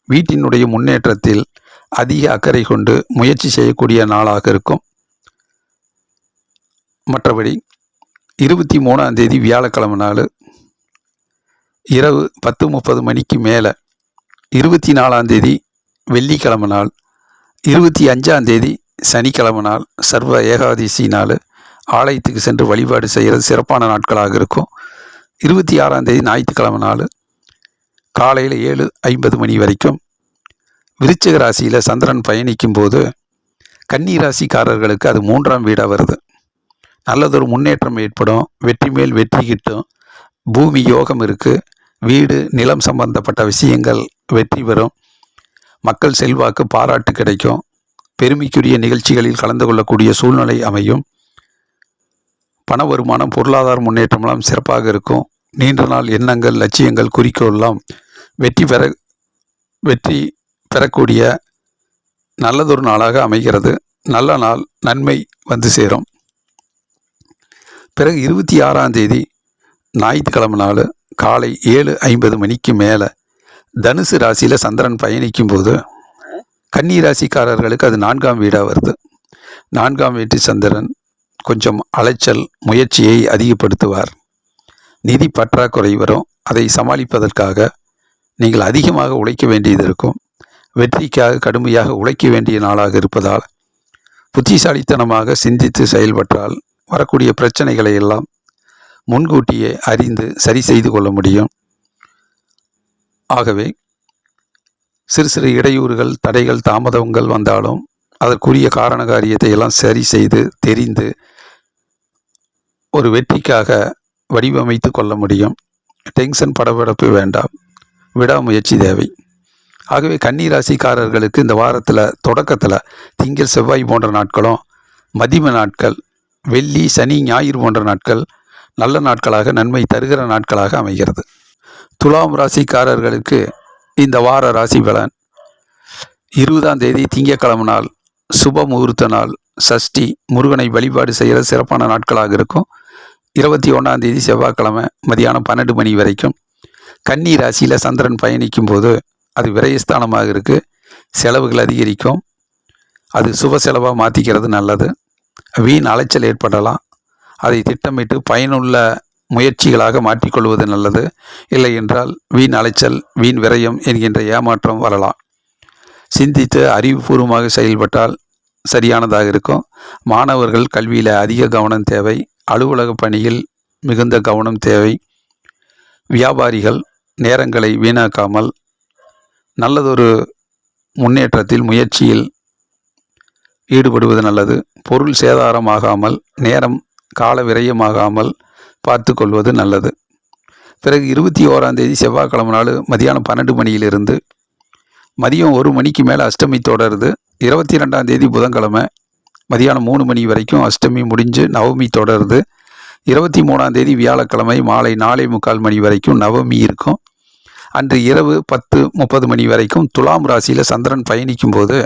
S1: வீட்டினுடைய முன்னேற்றத்தில் அதிக அக்கறை கொண்டு முயற்சி செய்யக்கூடிய நாளாக இருக்கும். மற்றபடி 23ஆம் தேதி வியாழக்கிழமை நாள் இரவு 10:30 மணிக்கு மேலே, 24ஆம் தேதி வெள்ளிக்கிழமை நாள், 25ஆம் தேதி சனிக்கிழமை நாள், சர்வ ஏகாதசி நாள், ஆலயத்துக்கு சென்று வழிபாடு செய்கிறது சிறப்பான நாட்களாக இருக்கும். 26ஆம் தேதி ஞாயிற்றுக்கிழமை நாள் காலையில் 7:50 மணி வரைக்கும். விருச்சிக ராசியில் சந்திரன் பயணிக்கும் போது கன்னி ராசிக்காரர்களுக்கு அது 3ஆம் வீடாக வருது. நல்லதொரு முன்னேற்றம் ஏற்படும். வெற்றி மேல் வெற்றி கிட்டும். பூமி யோகம் இருக்குது. வீடு, நிலம் சம்பந்தப்பட்ட விஷயங்கள் வெற்றி பெறும். மக்கள் செல்வாக்கு, பாராட்டு கிடைக்கும். பெருமைக்குரிய நிகழ்ச்சிகளில் கலந்து கொள்ளக்கூடிய சூழ்நிலை அமையும். பண வருமானம், பொருளாதார முன்னேற்றமெல்லாம் சிறப்பாக இருக்கும். நீண்ட நாள் எண்ணங்கள், லட்சியங்கள், குறிக்கோள்லாம் வெற்றி பெறக்கூடிய நல்லதொரு நாளாக அமைகிறது. நல்ல நாள், நன்மை வந்து சேரும். பிறகு 26ஆம் தேதி ஞாயிற்றுக்கிழமை நாள் காலை 7:50 மணிக்கு மேலே தனுசு ராசியில் சந்திரன் பயணிக்கும் போது கன்னி ராசிக்காரர்களுக்கு அது 4ஆம் வீடாக வருது. 4ஆம் வீட்டு சந்திரன் கொஞ்சம் அலைச்சல், முயற்சியை அதிகப்படுத்துவார். நிதி பற்றாக்குறை வரும். அதை சமாளிப்பதற்காக நீங்கள் அதிகமாக உழைக்க வேண்டியது இருக்கும். வெற்றிக்காக கடுமையாக உழைக்க வேண்டிய நாளாக இருப்பதால் புத்திசாலித்தனமாக சிந்தித்து செயல்பட்டால் வரக்கூடிய பிரச்சனைகளை எல்லாம் முன்கூட்டியே அறிந்து சரி செய்து கொள்ள முடியும். ஆகவே சிறு சிறு இடையூறுகள், தடைகள், தாமதங்கள் வந்தாலும் அதற்குரிய காரண காரியத்தை எல்லாம் சரி செய்து தெரிந்து ஒரு வெற்றிக்காக வடிவமைத்து கொள்ள முடியும். டென்ஷன், படபடப்பு வேண்டாம். விடாமுயற்சி தேவை. ஆகவே கன்னி ராசிக்காரர்களுக்கு இந்த வாரத்தில் தொடக்கத்தில் திங்கள், செவ்வாய் போன்ற நாட்களும், மதிம நாட்கள், வெள்ளி, சனி, ஞாயிறு போன்ற நாட்கள் நல்ல நாட்களாக, நன்மை தருகிற நாட்களாக அமைகிறது. துலாம் ராசிக்காரர்களுக்கு இந்த வார ராசி பலன்: 20ஆம் தேதி திங்கட்கிழமை நாள், சுப முகூர்த்த நாள், சஷ்டி, முருகனை வழிபாடு செய்கிற சிறப்பான நாட்களாக இருக்கும். 21ஆம் தேதி செவ்வாய்க்கிழமை மதியானம் 12 மணி வரைக்கும். கன்னி ராசியில் சந்திரன் பயணிக்கும் போது அது விரயஸ்தானமாக இருக்குது. செலவுகள் அதிகரிக்கும். அது சுப செலவாக மாற்றிக்கிறது நல்லது. வீண் அலைச்சல் ஏற்படலாம். அதை திட்டமிட்டு பயனுள்ள முயற்சிகளாக மாற்றிக்கொள்வது நல்லது. இல்லை என்றால் வீண் அலைச்சல், வீண் விரயம் என்கின்ற ஏமாற்றம் வரலாம். சிந்தித்து அறிவுபூர்வமாக செயல்பட்டால் சரியானதாக இருக்கும். மாணவர்கள் கல்வியில் அதிக கவனம் தேவை. அலுவலக பணியில் மிகுந்த கவனம் தேவை. வியாபாரிகள் நேரங்களை வீணாக்காமல் நல்லதொரு முன்னேற்றத்தில், முயற்சியில் ஈடுபடுவது நல்லது. பொருள் சேதாரமாகாமல், நேரம் கால விரயமாகாமல் பார்த்து கொள்வது நல்லது. பிறகு 21ஆம் தேதி செவ்வாய்க்கிழமை நாள் மதியானம் 12 மணியிலிருந்து மதியம் 1 மணிக்கு மேலே அஷ்டமி தொடருது. 22ஆம் தேதி புதன்கிழமை மதியானம் 3 மணி வரைக்கும் அஷ்டமி முடிஞ்சு நவமி தொடருது. 23ஆம் தேதி வியாழக்கிழமை மாலை 4:45 மணி வரைக்கும் நவமி இருக்கும். அன்று இரவு 10:30 மணி வரைக்கும் துலாம் ராசியில் சந்திரன் பயணிக்கும் போது,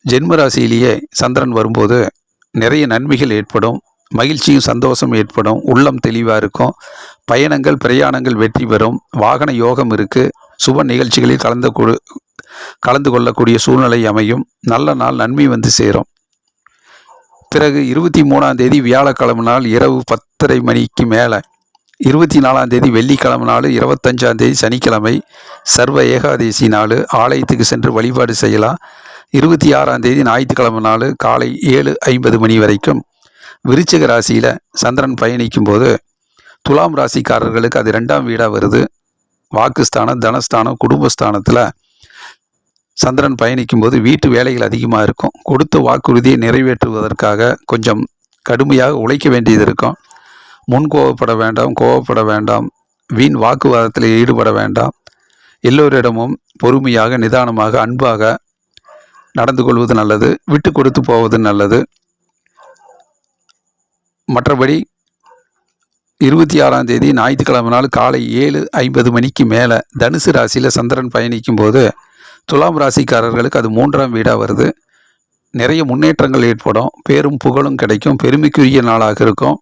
S1: ஜென்ம ராசியிலேயே சந்திரன் வரும்போது நிறைய நன்மைகள் ஏற்படும். மகிழ்ச்சியும் சந்தோஷம் ஏற்படும். உள்ளம் தெளிவாக இருக்கும். பயணங்கள், பிரயாணங்கள் வெற்றி பெறும். வாகன யோகம் இருக்குது. சுப நிகழ்ச்சிகளில் கலந்து கொள்ளக்கூடிய சூழ்நிலை அமையும். நல்ல நாள், நன்மை வந்து சேரும். பிறகு 23ஆம் தேதி வியாழக்கிழமை நாள் இரவு 10:30 மணிக்கு மேலே, 24ஆம் தேதி வெள்ளிக்கிழமை நாள், 25ஆம் தேதி சனிக்கிழமை, சர்வ ஏகாதசி நாள், ஆலயத்துக்கு சென்று வழிபாடு செய்யலாம். 26ஆம் தேதி ஞாயிற்றுக்கிழமை நாள் காலை 7:50 மணி வரைக்கும் விருச்சிக ராசியில் சந்திரன் பயணிக்கும் போது துலாம் ராசிக்காரர்களுக்கு அது 2ஆம் வீடாக வருது. வாக்குஸ்தானம், தனஸ்தானம், குடும்பஸ்தானத்தில் சந்திரன் பயணிக்கும் போது வீட்டு வேலைகள் அதிகமாக இருக்கும். கொடுத்த வாக்குறுதியை நிறைவேற்றுவதற்காக கொஞ்சம் கடுமையாக உழைக்க வேண்டியது இருக்கும். முன் கோவப்பட வேண்டாம். வீண் வாக்குவாதத்தில் ஈடுபட வேண்டாம். எல்லோரிடமும் பொறுமையாக, நிதானமாக, அன்பாக நடந்து கொள்வது நல்லது. விட்டு கொடுத்து போவது நல்லது. மற்றபடி 26ஆம் தேதி ஞாயிற்றுக்கிழமை நாள் காலை 7:50 மணிக்கு மேலே தனுசு ராசியில் சந்திரன் பயணிக்கும் போது துலாம் ராசிக்காரர்களுக்கு அது 3ஆம் வீடாக வருது. நிறைய முன்னேற்றங்கள் ஏற்படும், பேரும் புகழும் கிடைக்கும், பெருமைக்குரிய நாளாக இருக்கும்.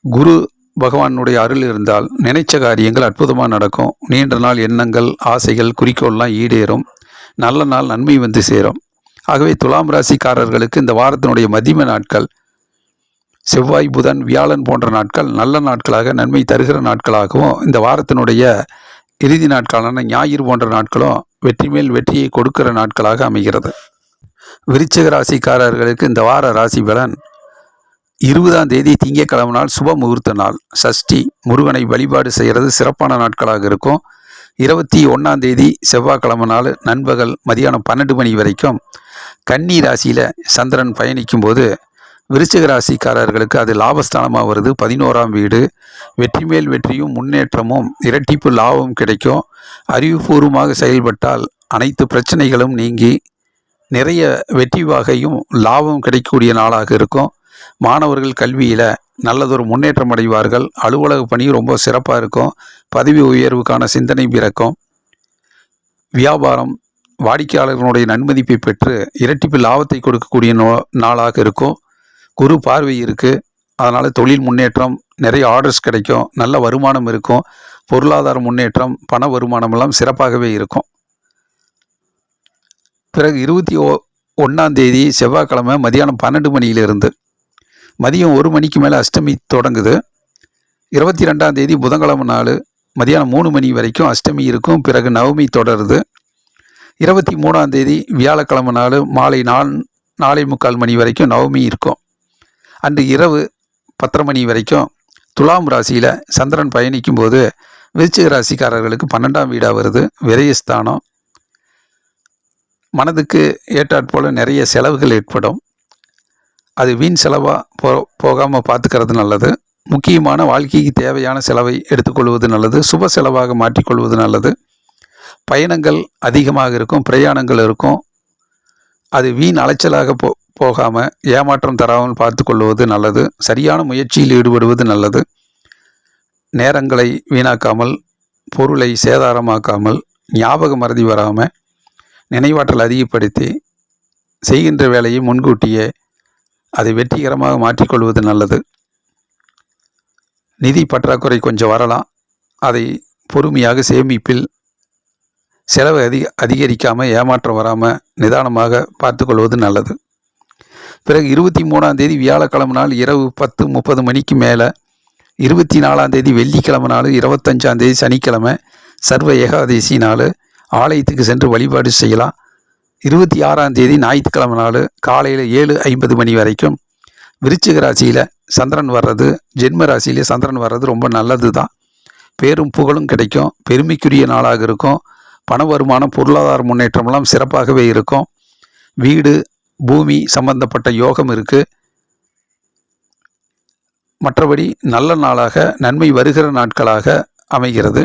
S1: குரு பகவானுடைய அருள் இருந்தால் நினைச்ச காரியங்கள் அற்புதமாக நடக்கும். நீண்ட நாள் எண்ணங்கள், ஆசைகள், குறிக்கோள்லாம் ஈடேறும். நல்ல நாள், நன்மை வந்து சேரும். ஆகவே துலாம் ராசிக்காரர்களுக்கு இந்த வாரத்தினுடைய மதிம நாட்கள் செவ்வாய், புதன், வியாழன் போன்ற நாட்கள் நல்ல நாட்களாக, நன்மை தருகிற நாட்களாகவும், இந்த வாரத்தினுடைய இறுதி நாட்களான ஞாயிறு போன்ற நாட்களும் வெற்றி மேல் வெற்றியை கொடுக்கிற நாட்களாக அமைகிறது. விருச்சிக ராசிக்காரர்களுக்கு இந்த வார ராசி பலன் 20ஆம் தேதி திங்கட்கிழமை நாள் சுப முகூர்த்த நாள். சஷ்டி, முருகனை வழிபாடு செய்கிறது சிறப்பான நாட்களாக இருக்கும். 21ஆம் தேதி செவ்வாய்க்கிழமை நாள் நண்பகல் மதியானம் 12 மணி வரைக்கும் கன்னி ராசியில் சந்திரன் பயணிக்கும் போது விருச்சிக ராசிக்காரர்களுக்கு அது லாபஸ்தானமாக வருது. 11ஆம் வீடு. வெற்றி மேல் வெற்றியும் முன்னேற்றமும் இரட்டிப்பு லாபம் கிடைக்கும். அறிவுபூர்வமாக செயல்பட்டால் அனைத்து பிரச்சனைகளும் நீங்கி நிறைய வெற்றி வகையும் லாபம் கிடைக்கக்கூடிய நாளாக இருக்கும். மாணவர்கள் கல்வியில் நல்லதொரு முன்னேற்றம் அடைவார்கள். அலுவலக பணி ரொம்ப சிறப்பாக இருக்கும். பதவி உயர்வுக்கான சிந்தனை பிறக்கும். வியாபாரம் வாடிக்கையாளர்களுடைய நன்மதிப்பை பெற்று இரட்டிப்பு லாபத்தை கொடுக்கக்கூடிய நாளாக இருக்கும். குரு பார்வை இருக்குது, அதனால் தொழில் முன்னேற்றம், நிறைய ஆர்டர்ஸ் கிடைக்கும், நல்ல வருமானம் இருக்கும். பொருளாதார முன்னேற்றம், பண வருமானமெல்லாம் சிறப்பாகவே இருக்கும். பிறகு 21ஆம் தேதி செவ்வாய்க்கிழமை மதியானம் 12 மணியிலிருந்து மதியம் 1 மணிக்கு மேலே அஷ்டமி தொடங்குது. 22ஆம் தேதி புதன்கிழமை நாள் மதியானம் 3 மணி வரைக்கும் அஷ்டமி இருக்கும். பிறகு நவமி தொடருது. 23ஆம் தேதி வியாழக்கிழமை நாள் மாலை 4:45 மணி வரைக்கும் நவமி இருக்கும். அன்று இரவு 10:30 மணி வரைக்கும் துலாம் ராசியில் சந்திரன் பயணிக்கும் போது விருச்சிக ராசிக்காரர்களுக்கு 12ஆம் வீடாக வருது. விரயஸ்தானம். மனதுக்கு ஏற்றாற்போல் நிறைய செலவுகள் ஏற்படும். அது வீண் செலவாக போகாமல் பார்த்துக்கிறது நல்லது. முக்கியமான வாழ்க்கைக்கு தேவையான செலவை எடுத்துக்கொள்வது நல்லது. சுப செலவாக மாற்றிக்கொள்வது நல்லது. பயணங்கள் அதிகமாக இருக்கும், பிரயாணங்கள் இருக்கும். அது வீண் அலைச்சலாக போகாமல் ஏமாற்றம் தராமல் பார்த்து கொள்வது நல்லது. சரியான முயற்சியில் ஈடுபடுவது நல்லது. நேரங்களை வீணாக்காமல், பொருளை சேதாரமாக்காமல், ஞாபக மறதி வராமல், நினைவாற்றல் அதிகப்படுத்தி செய்கின்ற வேலையை முன்கூட்டியே அதை வெற்றிகரமாக மாற்றிக்கொள்வது நல்லது. நிதி பற்றாக்குறை கொஞ்சம் வரலாம். அதை பொறுமையாக சேமிப்பில் செலவு அதிகரிக்காமல், ஏமாற்றம் வராமல் நிதானமாக பார்த்து கொள்வது நல்லது. பிறகு 23ஆம் தேதி வியாழக்கிழமை நாள் இரவு 10:30 மணிக்கு மேலே 24ஆம் தேதி வெள்ளிக்கிழமை நாள் 25ஆம் தேதி சனிக்கிழமை சர்வ ஏகாதசி நாள். ஆலயத்துக்கு சென்று வழிபாடு செய்யலாம். 26ஆம் தேதி ஞாயிற்றுக்கிழமை நாள் காலையில் 7:50 மணி வரைக்கும் விருச்சிக ராசியில் சந்திரன் வர்றது, ஜென்ம ராசியிலே சந்திரன் வர்றது ரொம்ப நல்லது தான். பேரும் புகழும் கிடைக்கும். பெருமைக்குரிய நாளாக இருக்கும். பண வருமானம், பொருளாதார முன்னேற்றமெல்லாம் சிறப்பாகவே இருக்கும். வீடு, பூமி சம்பந்தப்பட்ட யோகம் இருக்குது. மற்றபடி நல்ல நாளாக, நன்மை வருகிற நாட்களாக அமைகிறது.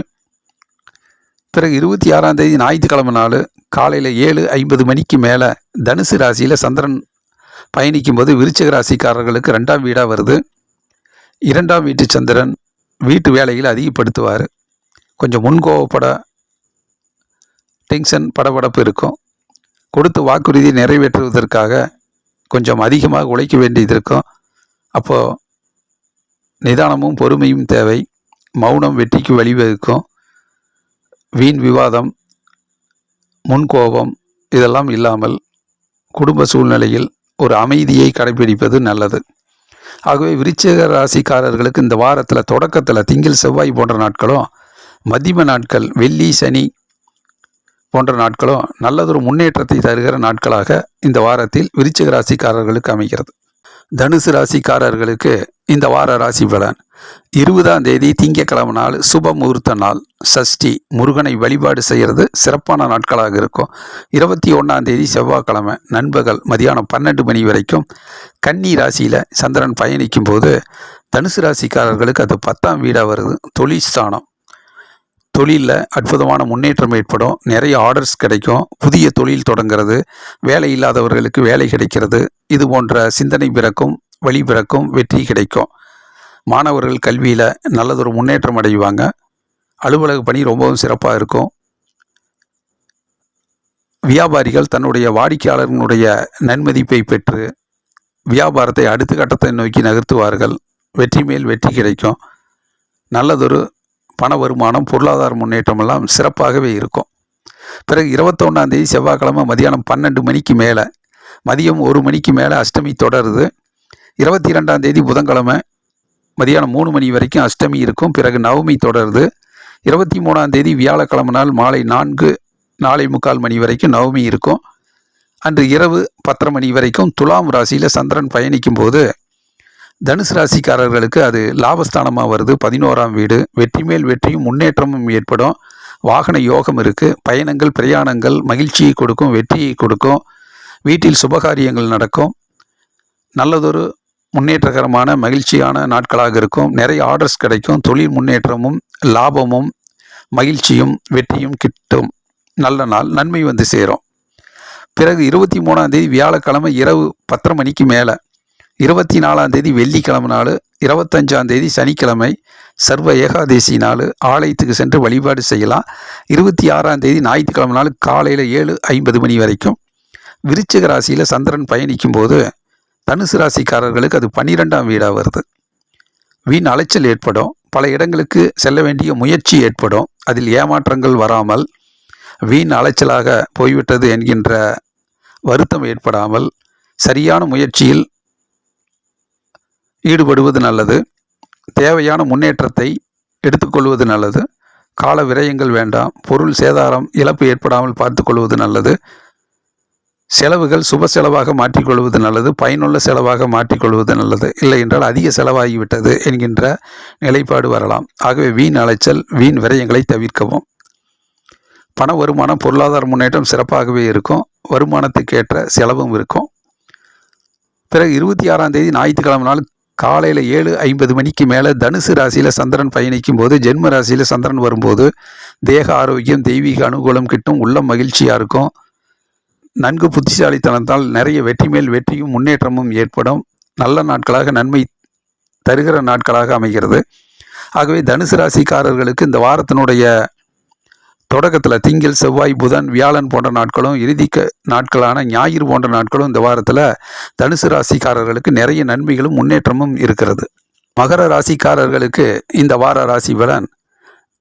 S1: பிறகு 26ஆம் தேதி ஞாயிற்றுக்கிழமை நாள் காலையில் 7:50 மணிக்கு மேலே தனுசு ராசியில் சந்திரன் பயணிக்கும் போது விருச்சிக ராசிக்காரர்களுக்கு 2ஆம் வீடாக வருது. 2ஆம் வீட்டு சந்திரன் வீட்டு வேலையில் அதிகப்படுத்துவார். கொஞ்சம் முன்கோவப்பட, டென்ஷன், படபடப்பு இருக்கும். கொடுத்த வாக்குறுதியை நிறைவேற்றுவதற்காக கொஞ்சம் அதிகமாக உழைக்க வேண்டியது இருக்கும். அப்போது நிதானமும் பொறுமையும் தேவை. மௌனம் வெற்றிக்கு வழிவகுக்கும். வீண் விவாதம், முன்கோபம் இதெல்லாம் இல்லாமல் குடும்ப சூழ்நிலையில் ஒரு அமைதியை கடைபிடிப்பது நல்லது. ஆகவே விருச்சிக ராசிக்காரர்களுக்கு இந்த வாரத்தில் தொடக்கத்தில் திங்கள், செவ்வாய் போன்ற நாட்களும், மதிம நாட்கள் வெள்ளி, சனி போன்ற நாட்களும் நல்லதொரு முன்னேற்றத்தை தருகிற நாட்களாக இந்த வாரத்தில் விருச்சிக ராசிக்காரர்களுக்கு அமைகிறது. தனுசு ராசிக்காரர்களுக்கு இந்த வார ராசி பலன் 20ஆம் தேதி திங்கட்கிழமை நாள் சுப முகூர்த்த நாள். சஷ்டி, முருகனை வழிபாடு செய்கிறது சிறப்பான நாட்களாக இருக்கும். 21ஆம் தேதி செவ்வாய்க்கிழமை நண்பகல் மதியானம் 12 மணி வரைக்கும் கன்னி ராசியில் சந்திரன் பயணிக்கும் போது தனுசு ராசிக்காரர்களுக்கு அது 10ஆம் வீடாக வருது. தொழில் ஸ்தானம். தொழிலில் அற்புதமான முன்னேற்றம் ஏற்படும். நிறைய ஆர்டர்ஸ் கிடைக்கும். புதிய தொழில் தொடங்கிறது, வேலை இல்லாதவர்களுக்கு வேலை கிடைக்கிறது. இது போன்ற சிந்தனை பிறக்கும், வழி பிறக்கும், வெற்றி கிடைக்கும். மாணவர்கள் கல்வியில் நல்லதொரு முன்னேற்றம் அடைவாங்க. அலுவலக பணி ரொம்பவும் சிறப்பாக இருக்கும். வியாபாரிகள் தன்னுடைய வாடிக்கையாளர்களுடைய நன்மதிப்பை பெற்று வியாபாரத்தை அடுத்த கட்டத்தை நோக்கி நகர்த்துவார்கள். வெற்றி மேல் வெற்றி கிடைக்கும். நல்லதொரு பண வருமானம், பொருளாதார முன்னேற்றம் எல்லாம் சிறப்பாகவே இருக்கும். பிறகு 21ஆம் தேதி செவ்வாய்க்கிழமை மதியானம் 12 மணிக்கு மேலே, மதியம் 1 மணிக்கு மேலே அஷ்டமி தொடருது. 22ஆம் தேதி புதன்கிழமை மதியானம் 3 மணி வரைக்கும் அஷ்டமி இருக்கும். பிறகு நவமி தொடருது. 23ஆம் தேதி வியாழக்கிழமை நாள் மாலை 4:45 மணி வரைக்கும் நவமி இருக்கும். அன்று இரவு 10:30 மணி வரைக்கும் துலாம் ராசியில் சந்திரன் பயணிக்கும் போது தனுசு ராசிக்காரர்களுக்கு அது லாபஸ்தானமாக வருது. 11ஆம் வீடு. வெற்றி மேல் வெற்றியும் முன்னேற்றமும் ஏற்படும். வாகன யோகம் இருக்குது. பயணங்கள், பிரயாணங்கள் மகிழ்ச்சியை கொடுக்கும், வெற்றியை கொடுக்கும். வீட்டில் சுபகாரியங்கள் நடக்கும். நல்லதொரு முன்னேற்றகரமான மகிழ்ச்சியான நாட்களாக இருக்கும். நிறைய ஆர்டர்ஸ் கிடைக்கும். தொழில் முன்னேற்றமும் லாபமும் மகிழ்ச்சியும் வெற்றியும் கிட்டும். நல்ல நாள், நன்மை வந்து சேரும். பிறகு 23ஆம் தேதி வியாழக்கிழமை இரவு 10:30 மணிக்கு மேலே, 24ஆம் தேதி வெள்ளிக்கிழமை நாள், 25ஆம் தேதி சனிக்கிழமை சர்வ ஏகாதேசி நாள். ஆலயத்துக்கு சென்று வழிபாடு செய்யலாம். 26ஆம் தேதி ஞாயிற்றுக்கிழமை நாள் காலையில் 7:50 மணி வரைக்கும் விருச்சிக ராசியில் சந்திரன் பயணிக்கும் போது தனுசு ராசிக்காரர்களுக்கு அது 12ஆம் வீடாக வருது. வீண் அலைச்சல் ஏற்படும். பல இடங்களுக்கு செல்ல வேண்டிய முயற்சி ஏற்படும். அதில் ஏமாற்றங்கள் வராமல், வீண் அலைச்சலாக போய்விட்டது என்கின்ற வருத்தம் ஏற்படாமல் சரியான முயற்சியில் ஈடுபடுவது நல்லது. தேவையான முன்னேற்றத்தை எடுத்துக்கொள்வது நல்லது. கால விரயங்கள் வேண்டாம். பொருள் சேதாரம், இழப்பு ஏற்படாமல் பார்த்து கொள்வது நல்லது. செலவுகள் சுப செலவாக மாற்றிக்கொள்வது நல்லது. பயனுள்ள செலவாக மாற்றிக்கொள்வது நல்லது. இல்லை என்றால் அதிக செலவாகிவிட்டது என்கின்ற நிலைப்பாடு வரலாம். ஆகவே வீண் அலைச்சல், வீண் விரயங்களை தவிர்க்கவும். பண வருமானம், பொருளாதார முன்னேற்றம் சிறப்பாகவே இருக்கும். வருமானத்துக்கேற்ற செலவும் இருக்கும். பிறகு 26ஆம் தேதி ஞாயிற்றுக்கிழமை நாள் காலையில் 7:50 மணிக்கு மேலே தனுசு ராசியில் சந்திரன் பயணிக்கும் போது, ஜென்ம ராசியில் சந்திரன் வரும்போது தேக ஆரோக்கியம், தெய்வீக அனுகூலம் கிட்டும். உள்ளம் மகிழ்ச்சியாக இருக்கும். நன்கு புத்திசாலித்தனத்தால் நிறைய வெற்றி மேல் வெற்றியும் முன்னேற்றமும் ஏற்படும். நல்ல நாட்களாக, நன்மை தருகிற நாட்களாக அமைகிறது. ஆகவே தனுசு ராசிக்காரர்களுக்கு இந்த வாரத்தினுடைய தொடக்கத்தில் திங்கள், செவ்வாய், புதன், வியாழன் போன்ற நாட்களும், இறுதி நாட்களான ஞாயிறு போன்ற நாட்களும் இந்த வாரத்தில் தனுசு ராசிக்காரர்களுக்கு நிறைய நன்மைகளும் முன்னேற்றமும் இருக்கிறது. மகர ராசிக்காரர்களுக்கு இந்த வார ராசி பலன்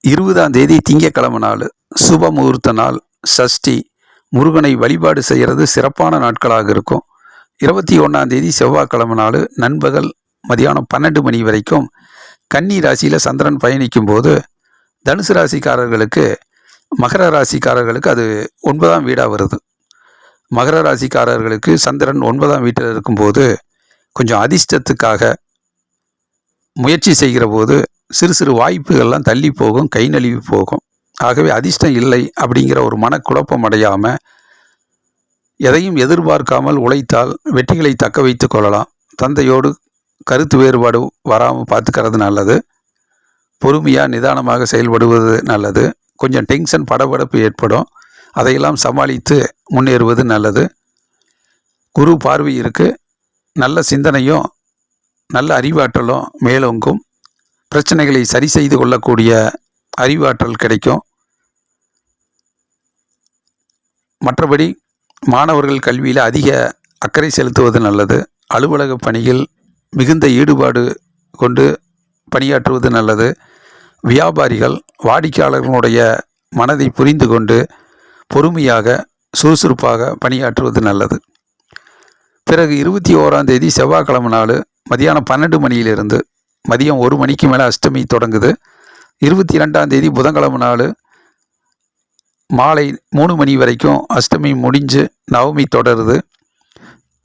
S1: 20ஆம் தேதி திங்கட்கிழமை நாள், சுப முகூர்த்த நாள், சஷ்டி, முருகனை வழிபாடு செய்கிறது சிறப்பான நாட்களாக இருக்கும். 21ஆம் தேதி செவ்வாய்க்கிழமை நாள் நண்பகல் மதியானம் 12 மணி வரைக்கும் கன்னி ராசியில் சந்திரன் பயணிக்கும் போது தனுசு ராசிக்காரர்களுக்கு, மகர ராசிக்காரர்களுக்கு அது 9ஆம் வீடாக வருது. மகர ராசிக்காரர்களுக்கு சந்திரன் 9ஆம் வீட்டில் இருக்கும்போது கொஞ்சம் அதிர்ஷ்டத்துக்காக முயற்சி செய்கிற போது சிறு சிறு வாய்ப்புகள்லாம் தள்ளி போகும், கை நழுவி போகும். ஆகவே அதிர்ஷ்டம் இல்லை அப்படிங்கிற ஒரு மனக்குழப்பம் அடையாமல் எதையும் எதிர்பார்க்காமல் உழைத்தால் வெற்றிகளை தக்க வைத்து கொள்ளலாம். தந்தையோடு கருத்து வேறுபாடு வராமல் பார்த்துக்கிறது நல்லது. பொறுமையாக நிதானமாக செயல்படுவது நல்லது. கொஞ்சம் டென்ஷன், படபடப்பு ஏற்படும். அதையெல்லாம் சமாளித்து முன்னேறுவது நல்லது. குரு பார்வை இருக்குது. நல்ல சிந்தனையும் நல்ல அறிவாற்றலும் மேலோங்கும். பிரச்சனைகளை சரி செய்து கொள்ளக்கூடிய அறிவாற்றல் கிடைக்கும். மற்றபடி மாணவர்கள் கல்வியில் அதிக அக்கறை செலுத்துவது நல்லது. அலுவலக பணியில் மிகுந்த ஈடுபாடு கொண்டு பணியாற்றுவது நல்லது. வியாபாரிகள் வாடிக்கையாளர்களுடைய மனதை புரிந்து கொண்டு பொறுமையாக சுறுசுறுப்பாக பணியாற்றுவது நல்லது. பிறகு 21ஆம் தேதி செவ்வாய்க்கிழமை நாள் மதியானம் 12 மணியிலிருந்து மதியம் 1 மணிக்கு மேலே அஷ்டமி தொடங்குது. 22ஆம் தேதி புதன்கிழமை நாள் மாலை 3 மணி வரைக்கும் அஷ்டமி முடிஞ்சு நவமி தொடருது.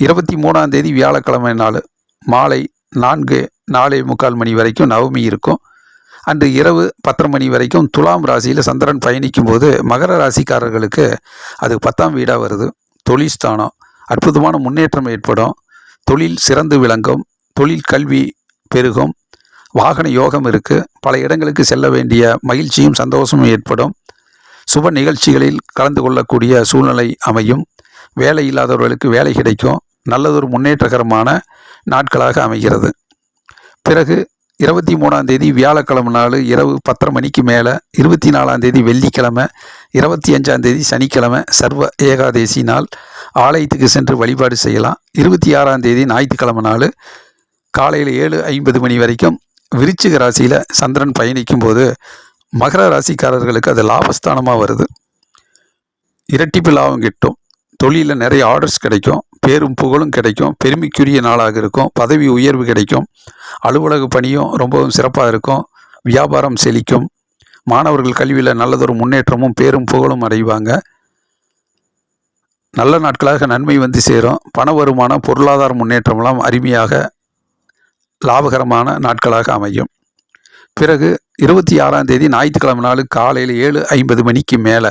S1: 23ஆம் தேதி வியாழக்கிழமை நாள் மாலை 4:45 மணி வரைக்கும் நவமி இருக்கும். அன்று இரவு 10:30 மணி வரைக்கும் துலாம் ராசியில் சந்திரன் பயணிக்கும் போது மகர ராசிக்காரர்களுக்கு அது 10ஆம் வீடாக வருது. தொழில் ஸ்தானம், அற்புதமான முன்னேற்றம் ஏற்படும். தொழில் சிறந்து விளங்கும். தொழில் கல்வி பெருகும். வாகன யோகம் இருக்குது. பல இடங்களுக்கு செல்ல வேண்டிய மகிழ்ச்சியும் சந்தோஷமும் ஏற்படும். சுப நிகழ்ச்சிகளில் கலந்து கொள்ளக்கூடிய சூழ்நிலை அமையும். வேலை இல்லாதவர்களுக்கு வேலை கிடைக்கும். நல்லதொரு முன்னேற்றகரமான நாட்களாக அமைகிறது. பிறகு 23ஆம் தேதி வியாழக்கிழமை நாள் இரவு 10:30 மணிக்கு மேலே, 24ஆம் தேதி வெள்ளிக்கிழமை, 25ஆம் தேதி சனிக்கிழமை சர்வ ஏகாதேசி நாள் ஆலயத்துக்கு சென்று வழிபாடு செய்யலாம். 26ஆம் தேதி ஞாயிற்றுக்கிழமை நாள் காலையில் 7:50 மணி வரைக்கும் விருச்சிக ராசியில் சந்திரன் பயணிக்கும் போது மகர ராசிக்காரர்களுக்கு அது லாபஸ்தானமாக வருது. இரட்டிப்பு லாபம் கிட்டும். தொழிலில் நிறைய ஆர்டர்ஸ் கிடைக்கும். பேரும் புகழும் கிடைக்கும். பெருமைக்குரிய நாளாக இருக்கும். பதவி உயர்வு கிடைக்கும். அலுவலக பணியும் ரொம்பவும் சிறப்பாக இருக்கும். வியாபாரம் செழிக்கும். மாணவர்கள் கல்வியில் நல்லதொரு முன்னேற்றமும் பேரும் புகழும் அடைவாங்க. நல்ல நாட்களாக நன்மை வந்து சேரும். பண வருமானம், பொருளாதார முன்னேற்றமெல்லாம் அருமையாக லாபகரமான நாட்களாக அமையும். பிறகு 26ஆம் தேதி ஞாயிற்றுக்கிழமை நாள் காலையில் 7:50 மணிக்கு மேலே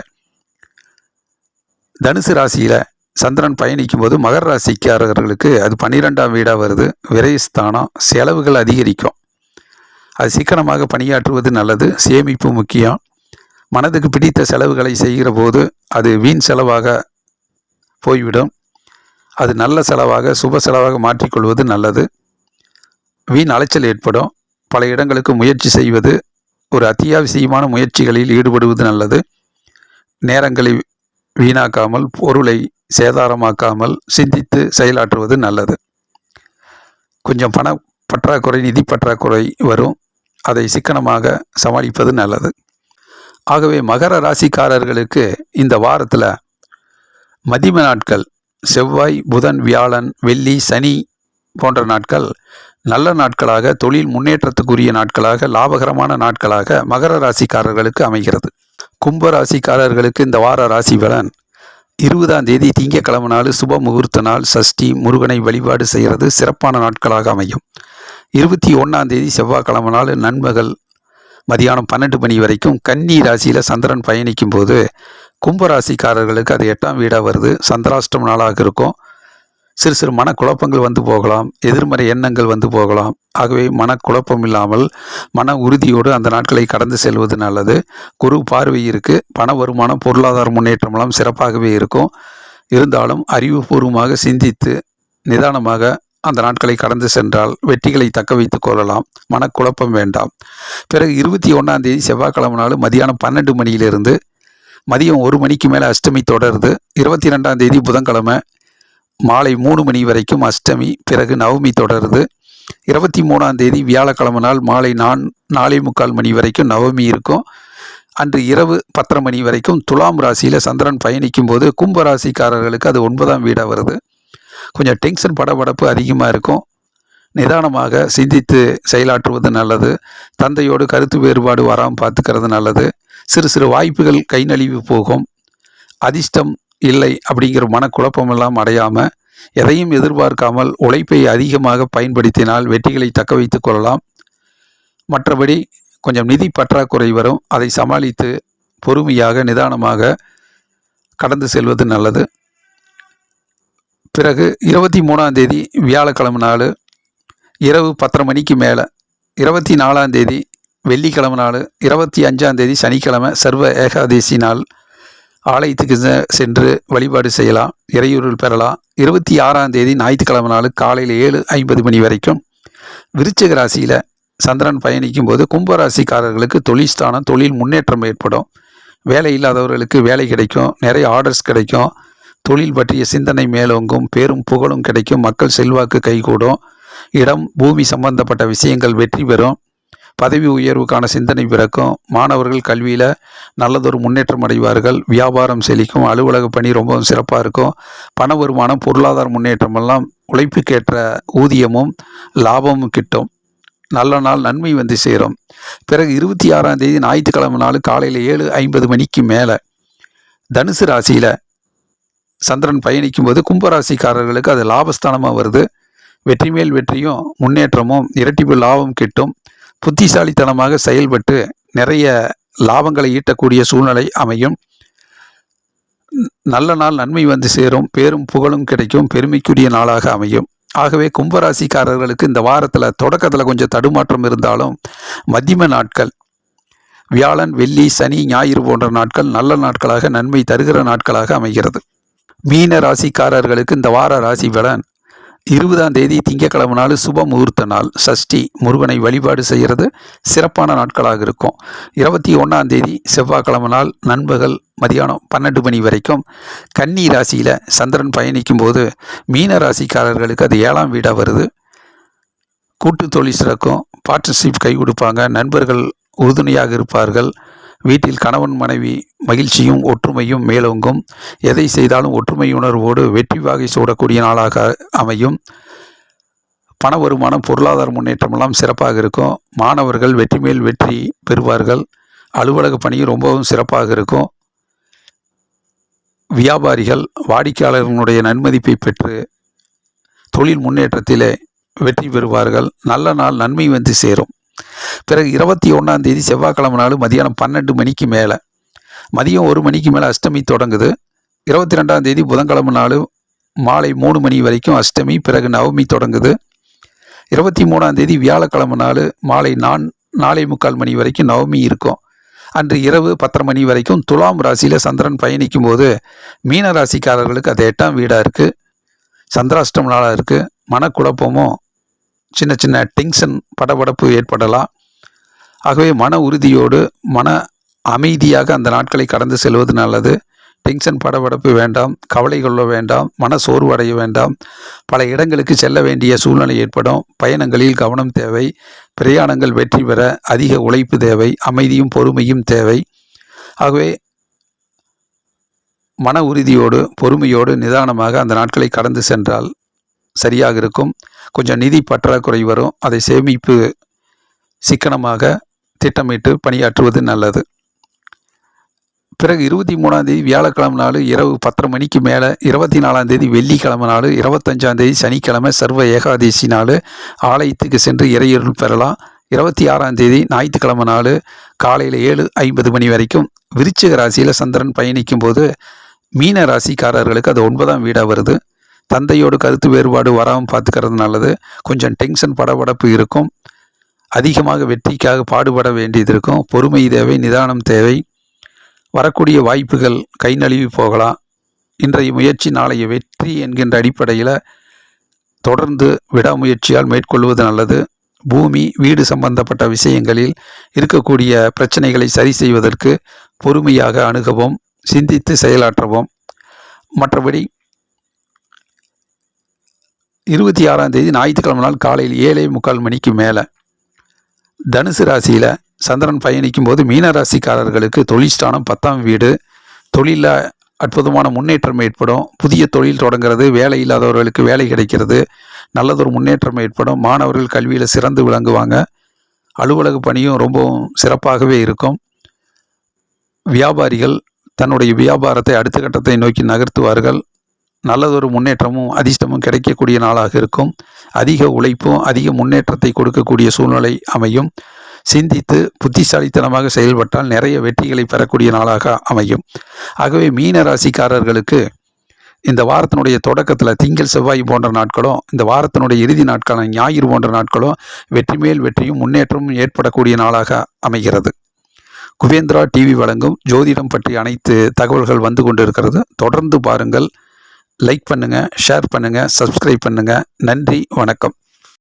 S1: தனுசு ராசியில் சந்திரன் பயணிக்கும் போது மகர ராசிக்காரர்களுக்கு அது 12ஆம் வீடாக வருது. விரயஸ்தானம். செலவுகள் அதிகரிக்கும். அது சிக்கனமாக பணியாற்றுவது நல்லது. சேமிப்பு முக்கியம். மனதுக்கு பிடித்த செலவுகளை செய்கிற போது அது வீண் செலவாக போய்விடும். அது நல்ல செலவாக, சுப செலவாக மாற்றிக்கொள்வது நல்லது. வீண் அலைச்சல் ஏற்படும். பல இடங்களுக்கு முயற்சி செய்வது, ஒரு அத்தியாவசியமான முயற்சிகளில் ஈடுபடுவது நல்லது. நேரங்களை வீணாக்காமல், பொருளை சேதாரமாக்காமல் சிந்தித்து செயலாற்றுவது நல்லது. கொஞ்சம் பண பற்றாக்குறை, நிதி பற்றாக்குறை வரும். அதை சிக்கனமாக சமாளிப்பது நல்லது. ஆகவே மகர ராசிக்காரர்களுக்கு இந்த வாரத்தில் மதிம நாட்கள் செவ்வாய், புதன், வியாழன், வெள்ளி, சனி போன்ற நாட்கள் நல்ல நாட்களாக, தொழில் முன்னேற்றத்துக்குரிய நாட்களாக, லாபகரமான நாட்களாக மகர ராசிக்காரர்களுக்கு அமைகிறது. கும்ப ராசிக்காரர்களுக்கு இந்த வார ராசி பலன் 20ஆம் தேதி திங்கட்கிழமை நாள் சுப முகூர்த்த நாள். சஷ்டி முருகனை வழிபாடு செய்கிறது சிறப்பான நாட்களாக அமையும். 21ஆம் தேதி செவ்வாய்க்கிழமை நாள் நண்பகல் மதியானம் 12 மணி வரைக்கும் கன்னி ராசியில் சந்திரன் பயணிக்கும் போது கும்பராசிக்காரர்களுக்கு அது 8ஆம் வீடாக வருது. சந்திராஷ்டம நாளாக இருக்கும். சிறு சிறு மனக்குழப்பங்கள் வந்து போகலாம். எதிர்மறை எண்ணங்கள் வந்து போகலாம். ஆகவே மனக்குழப்பம் இல்லாமல் மன உறுதியோடு அந்த நாட்களை கடந்து செல்வது நல்லது. குரு பார்வை இருக்குது. பண வருமானம், பொருளாதார முன்னேற்றமெல்லாம் சிறப்பாகவே இருக்கும். இருந்தாலும் அறிவுபூர்வமாக சிந்தித்து நிதானமாக அந்த நாட்களை கடந்து சென்றால் வெற்றிகளை தக்க வைத்துக் கொள்ளலாம். மனக்குழப்பம் வேண்டாம். பிறகு 21ஆம் தேதி செவ்வாய்க்கிழமை நாள் மதியானம் 12 மணியிலிருந்து மதியம் 1 மணிக்கு மேலே அஷ்டமி தொடருது. 22ஆம் தேதி புதன்கிழமை மாலை 3 மணி வரைக்கும் அஷ்டமி. பிறகு நவமி தொடருது. 23ஆம் தேதி வியாழக்கிழமை நாள் மாலை 4:45 மணி வரைக்கும் நவமி இருக்கும். அன்று இரவு 10:30 மணி வரைக்கும் துலாம் ராசியில் சந்திரன் பயணிக்கும் போது கும்ப ராசிக்காரர்களுக்கு அது 9ஆம் வீடாக வருது. கொஞ்சம் டென்ஷன், படபடப்பு அதிகமாக இருக்கும். நிதானமாக சிந்தித்து செயலாற்றுவது நல்லது. தந்தையோடு கருத்து வேறுபாடு வராமல் பார்த்துக்கிறது நல்லது. சிறு சிறு வாய்ப்புகள் கை நழுவி போகும். அதிர்ஷ்டம் இல்லை அப்படிங்கிற மனக்குழப்பமெல்லாம் அடையாமல், எதையும் எதிர்பார்க்காமல் உழைப்பை அதிகமாக பயன்படுத்தினால் வெற்றிகளை தக்க வைத்துக் கொள்ளலாம். மற்றபடி கொஞ்சம் நிதி பற்றாக்குறை வரும். அதை சமாளித்து பொறுமையாக நிதானமாக கடந்து செல்வது நல்லது. பிறகு 23ஆம் தேதி வியாழக்கிழமை நாள் இரவு 10:30 மணிக்கு மேலே, 24ஆம் தேதி வெள்ளிக்கிழமை நாள், 25ஆம் தேதி சனிக்கிழமை சர்வ ஏகாதேசி நாள் ஆலயத்துக்கு சென்று வழிபாடு செய்யலாம். இறையூரில் பெறலாம். 26ஆம் தேதி ஞாயிற்றுக்கிழமை நாள் காலையில் 7:50 மணி வரைக்கும் விருச்சிக ராசியில் சந்திரன் பயணிக்கும் போது கும்பராசிக்காரர்களுக்கு தொழில் ஸ்தானம், தொழில் முன்னேற்றம் ஏற்படும். வேலை இல்லாதவர்களுக்கு வேலை கிடைக்கும். நிறைய ஆர்டர்ஸ் கிடைக்கும். தொழில் பற்றிய சிந்தனை மேலோங்கும். பேரும் புகழும் கிடைக்கும். மக்கள் செல்வாக்கு கைகூடும். இடம், பூமி சம்பந்தப்பட்ட விஷயங்கள் வெற்றி பெறும். பதவி உயர்வுக்கான சிந்தனை பிறக்கும். மாணவர்கள் கல்வியில் நல்லதொரு முன்னேற்றம் அடைவார்கள். வியாபாரம் செழிக்கும். அலுவலக பணி ரொம்பவும் சிறப்பாக இருக்கும். பண வருமானம், பொருளாதார முன்னேற்றமெல்லாம் உழைப்புக்கேற்ற ஊதியமும் லாபமும் கிட்டும். நல்ல நாள், நன்மை வந்து சேரும். பிறகு 26ஆம் தேதி ஞாயிற்றுக்கிழமை நாள் காலையில் 7:50 மணிக்கு மேலே தனுசு ராசியில் சந்திரன் பயணிக்கும் போது கும்பராசிக்காரர்களுக்கு அது லாபஸ்தானமாக வருது. வெற்றி மேல் வெற்றியும் முன்னேற்றமும், இரட்டிப்பு லாபம் கிட்டும். புத்திசாலித்தனமாக செயல்பட்டு நிறைய லாபங்களை ஈட்டக்கூடிய சூழ்நிலை அமையும். நல்ல நாள், நன்மை வந்து சேரும். பேரும் புகழும் கிடைக்கும். பெருமைக்குரிய நாளாக அமையும். ஆகவே கும்பராசிக்காரர்களுக்கு இந்த வாரத்தில் தொடக்கத்தில் கொஞ்சம் தடுமாற்றம் இருந்தாலும் மத்தியம நாட்கள் வியாழன், வெள்ளி, சனி, ஞாயிறு போன்ற நாட்கள் நல்ல நாட்களாக, நன்மை தருகிற நாட்களாக அமைகிறது. மீன ராசிக்காரர்களுக்கு இந்த வார ராசி பலன் 20ஆம் தேதி திங்கட்கிழமை நாள் சுப முகூர்த்த நாள், சஷ்டி, முருகனை வழிபாடு செய்கிறது சிறப்பான நாட்களாக இருக்கும். 21ஆம் தேதி செவ்வாய்க்கிழமை நாள் நண்பகல் மதியானம் 12 மணி வரைக்கும் கன்னி ராசியில் சந்திரன் பயணிக்கும் போது மீன ராசிக்காரர்களுக்கு அது 7ஆம் வீடாக வருது. கூட்டு தொழில் சிறக்கும், பார்ட்னர்ஷிப் கை கொடுப்பாங்க, நண்பர்கள் உறுதுணையாக இருப்பார்கள். வீட்டில் கணவன் மனைவி மகிழ்ச்சியும் ஒற்றுமையும் மேலோங்கும். எதை செய்தாலும் ஒற்றுமை உணர்வோடு வெற்றி வாகை சூடக்கூடிய நாளாக அமையும். பண வருமானம், பொருளாதார முன்னேற்றமெல்லாம் சிறப்பாக இருக்கும். மாணவர்கள் வெற்றி மேல் வெற்றி பெறுவார்கள். அலுவலக பணியும் ரொம்பவும் சிறப்பாக இருக்கும். வியாபாரிகள் வாடிக்கையாளர்களுடைய நன்மதிப்பை பெற்று தொழில் முன்னேற்றத்திலே வெற்றி பெறுவார்கள். நல்ல நாள், நன்மை வந்து சேரும். பிறகு 21ஆம் தேதி செவ்வாய்க்கிழமை நாள் மதியானம் 12 மணிக்கு மேலே, மதியம் 1 மணிக்கு மேலே அஷ்டமி தொடங்குது. 22ஆம் தேதி புதன்கிழமை நாள் மாலை 3 மணி வரைக்கும் அஷ்டமி, பிறகு நவமி தொடங்குது. 23ஆம் தேதி வியாழக்கிழமை நாள் மாலை 4:45 மணி வரைக்கும் நவமி இருக்கும். அன்று இரவு 10:30 மணி வரைக்கும் துலாம் ராசியில் சந்திரன் பயணிக்கும் போது மீன ராசிக்காரர்களுக்கு அது 8ஆம் வீடாக இருக்குது. சந்திராஷ்டம நாளாக இருக்குது. மனக்குழப்பமும் சின்ன சின்ன டென்ஷன் படபடப்பு ஏற்படலாம். ஆகவே மன உறுதியோடு மன அமைதியாக அந்த நாட்களை கடந்து செல்வது நல்லது. டென்ஷன் படபடப்பு வேண்டாம், கவலை கொள்ள வேண்டாம், மன சோர்வு அடைய வேண்டாம். பல இடங்களுக்கு செல்ல வேண்டிய சூழ்நிலை ஏற்படும். பயணங்களில் கவனம் தேவை. பிரயாணங்கள் வெற்றி பெற அதிக உழைப்பு தேவை. அமைதியும் பொறுமையும் தேவை. ஆகவே மன உறுதியோடு பொறுமையோடு நிதானமாக அந்த நாட்களை கடந்து சென்றால் சரியாக இருக்கும். கொஞ்சம் நிதி பற்றாக்குறை வரும். அதை சேமிப்பு சிக்கனமாக திட்டமிட்டு பணியாற்றுவது நல்லது. பிறகு 23ஆம் தேதி வியாழக்கிழமை நாள் இரவு 10:30 மணிக்கு மேலே, 24ஆம் தேதி வெள்ளிக்கிழமை நாள், 25ஆம் தேதி சனிக்கிழமை சர்வ ஏகாதசி நாள், ஆலயத்துக்கு சென்று இறையருள் பெறலாம். 26ஆம் தேதி ஞாயிற்றுக்கிழமை நாள் காலையில் 7:50 மணி வரைக்கும் விருச்சிக ராசியில் சந்திரன் பயணிக்கும் போது மீன ராசிக்காரர்களுக்கு அது 9ஆம் வீடாக வருது. தந்தையோடு கருத்து வேறுபாடு வராமல் பார்த்துக்கிறது நல்லது. கொஞ்சம் டென்ஷன் படபடப்பு இருக்கும். அதிகமாக வெற்றிக்காக பாடுபட வேண்டியது இருக்கும். பொறுமை தேவை, நிதானம் தேவை. வரக்கூடிய வாய்ப்புகள் கை நழுவி போகலாம். இன்றைய முயற்சி நாளைய வெற்றி என்கின்ற அடிப்படையில் தொடர்ந்து விடாமுயற்சியால் மேற்கொள்வது நல்லது. பூமி, வீடு சம்பந்தப்பட்ட விஷயங்களில் இருக்கக்கூடிய பிரச்சனைகளை சரி செய்வதற்கு பொறுமையாக அணுகவும், சிந்தித்து செயலாற்றவும். மற்றபடி 26ஆம் தேதி ஞாயிற்றுக்கிழமை நாள் காலையில் 7:45 மணிக்கு மேலே தனுசு ராசியில் சந்திரன் பயணிக்கும் போது மீனராசிக்காரர்களுக்கு தொழில் ஸ்தானம் 10ஆம் வீடு. தொழிலில் அற்புதமான முன்னேற்றம் ஏற்படும். புதிய தொழில் தொடங்கிறது. வேலை இல்லாதவர்களுக்கு வேலை கிடைக்கிறது. நல்லதொரு முன்னேற்றம் ஏற்படும். மாணவர்கள் கல்வியில் சிறந்து விளங்குவாங்க. அலுவலக பணியும் ரொம்பவும் சிறப்பாகவே இருக்கும். வியாபாரிகள் தன்னுடைய வியாபாரத்தை அடுத்த கட்டத்தை நோக்கி நகர்த்துவார்கள். நல்லதொரு முன்னேற்றமும் அதிர்ஷ்டமும் கிடைக்கக்கூடிய நாளாக இருக்கும். அதிக உழைப்பும் அதிக முன்னேற்றத்தை கொடுக்கக்கூடிய சூழ்நிலை அமையும். சிந்தித்து புத்திசாலித்தனமாக செயல்பட்டால் நிறைய வெற்றிகளை பெறக்கூடிய நாளாக அமையும். ஆகவே மீன ராசிக்காரர்களுக்கு இந்த வாரத்தினுடைய தொடக்கத்தில் திங்கள் செவ்வாய் போன்ற நாட்களும், இந்த வாரத்தினுடைய இறுதி நாட்களான ஞாயிறு போன்ற நாட்களும் வெற்றி மேல் வெற்றியும் முன்னேற்றமும் ஏற்படக்கூடிய நாளாக அமைகிறது. குபேந்திரா டிவி வழங்கும் ஜோதிடம் பற்றி அனைத்து தகவல்கள் வந்து கொண்டிருக்கிறது. தொடர்ந்து பாருங்கள். லைக் பண்ணுங்கள், ஷேர் பண்ணுங்கள், சப்ஸ்கிரைப் பண்ணுங்கள். நன்றி, வணக்கம்.